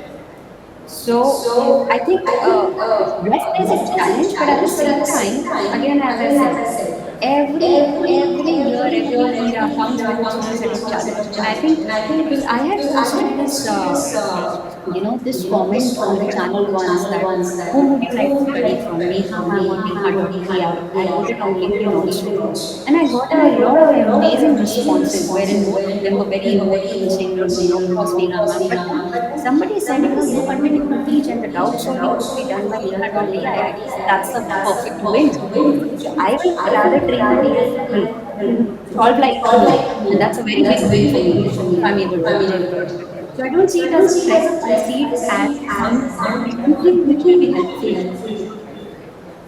S3: So I think rest is a challenge, but at the same time, again, as I said, every year, every era comes with its own set of challenges. And I think because I had posted this, this comment on the channel once that whom would you like to study from, Neha ma'am or Neha.pr? I wrote it on LinkedIn also. And I got a lot of amazing responses, wherein most of them were very emotional, saying, of course, Neha ma'am. But then somebody said, you continue to teach and the doubt solving could be done by Neha.ai. I guess that's a perfect win. So I will rather train the AI to solve like me. And that's a very big win for me if I'm able to do it. So I don't see it as a threat. I see it as something which will be helpful to me.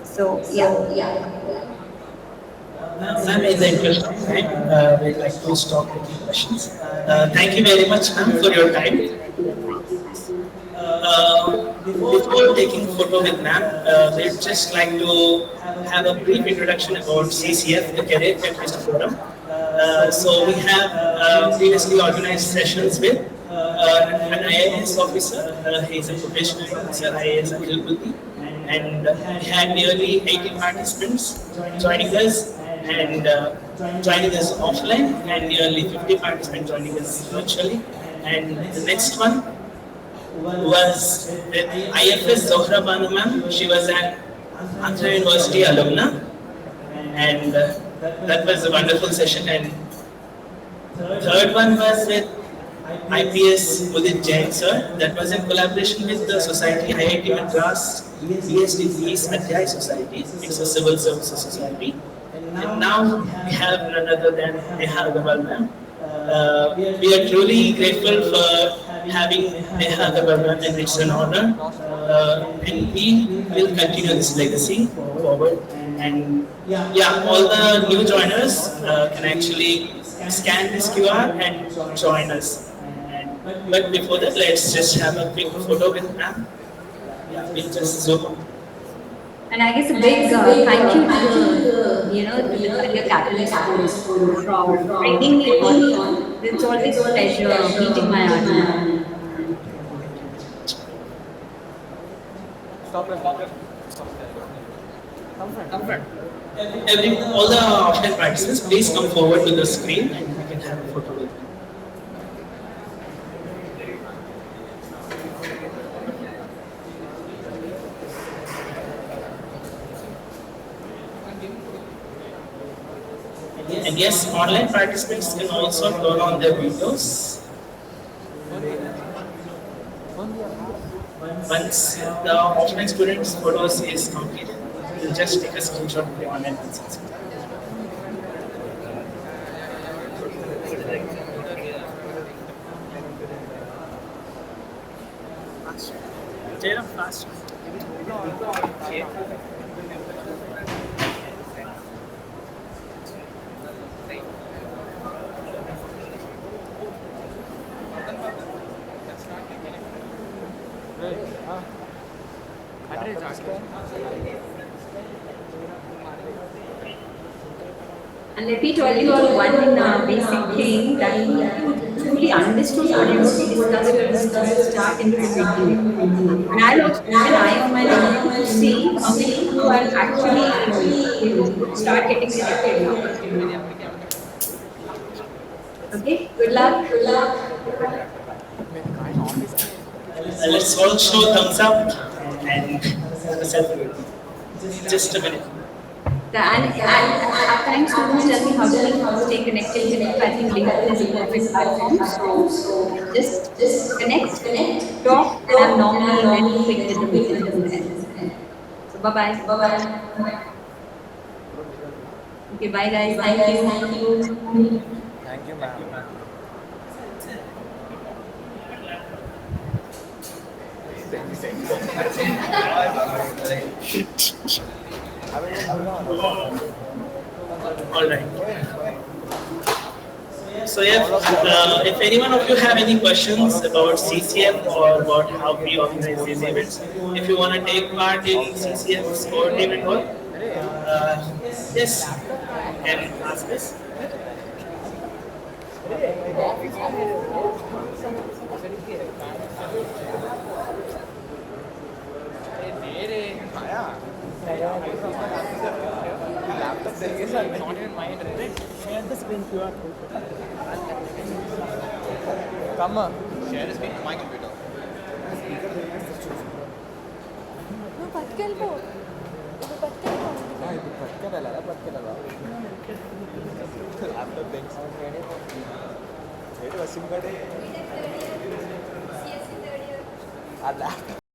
S3: So yeah.
S2: Ma'am, in the interest of time, we'd like to stop taking questions. Thank you very much, ma'am, for your time. Before taking photo with ma'am, we'd just like to have a brief introduction about CCF, the Career Catalyst Forum. So we have previously organized sessions with an IAS officer. He is a professional officer, IAS Akhil, and we had nearly 80 participants joining us and joining us offline, and nearly 50 participants joining us virtually. And the next one was with IFS Zohra Banu ma'am. She was an Andhra University alumna, and that was a wonderful session. And third one was with IPS Udit Jain sir. That was in collaboration with the society IIT Madras BSD East Adhyay Society. It's a civil services society. And now we have none other than Neha Agrawal ma'am. We are truly grateful for having Neha Agrawal, and it's an honor. And we will continue this legacy forward. And yeah, all the new joiners can actually scan this QR and join us. But before that, let's just have a quick photo with ma'am. Yeah, we'll just zoom.
S3: And I guess a big thank you to the Career Catalyst from bringing me on. It's always a pleasure meeting my alumni.
S2: All the offline participants, please come forward to the screen and we can have a photo with you. And yes, online participants can also turn on their videos. Once the offline students' photos is completed, we'll just take a screenshot of the online participants. Jairam, fast.
S3: And let me tell you one basic thing that you truly understood what you discussed when you start implementing. And I'll also keep an eye on my LinkedIn to see how many people are actually start getting connected now. Okay, good luck.
S2: Let's all show thumbs up and have a selfie. Just a minute.
S3: And at times students tell me how to stay connected. I think LinkedIn is a perfect platform. So just connect, talk, and I'm normally very quick with the messages there. So bye. Okay, bye guys. Thank you.
S8: Thank you, ma'am.
S2: All right. So if any one of you have any questions about CCF or about how we organize these events, if you want to take part in CCF's core team and all, yes, can ask us.
S1: not even my interest. Share the screen QR code. Come on.
S8: Share the screen to my computer.
S9: నువ్వు పట్టుకెళ్ళిపో ఇది పట్టుకెళ్ళిపో
S8: ఇది పట్టుకెళ్ళాలా పట్టుకెళ్ళాలా laptop things ఏంటి SIM card ఆ laptop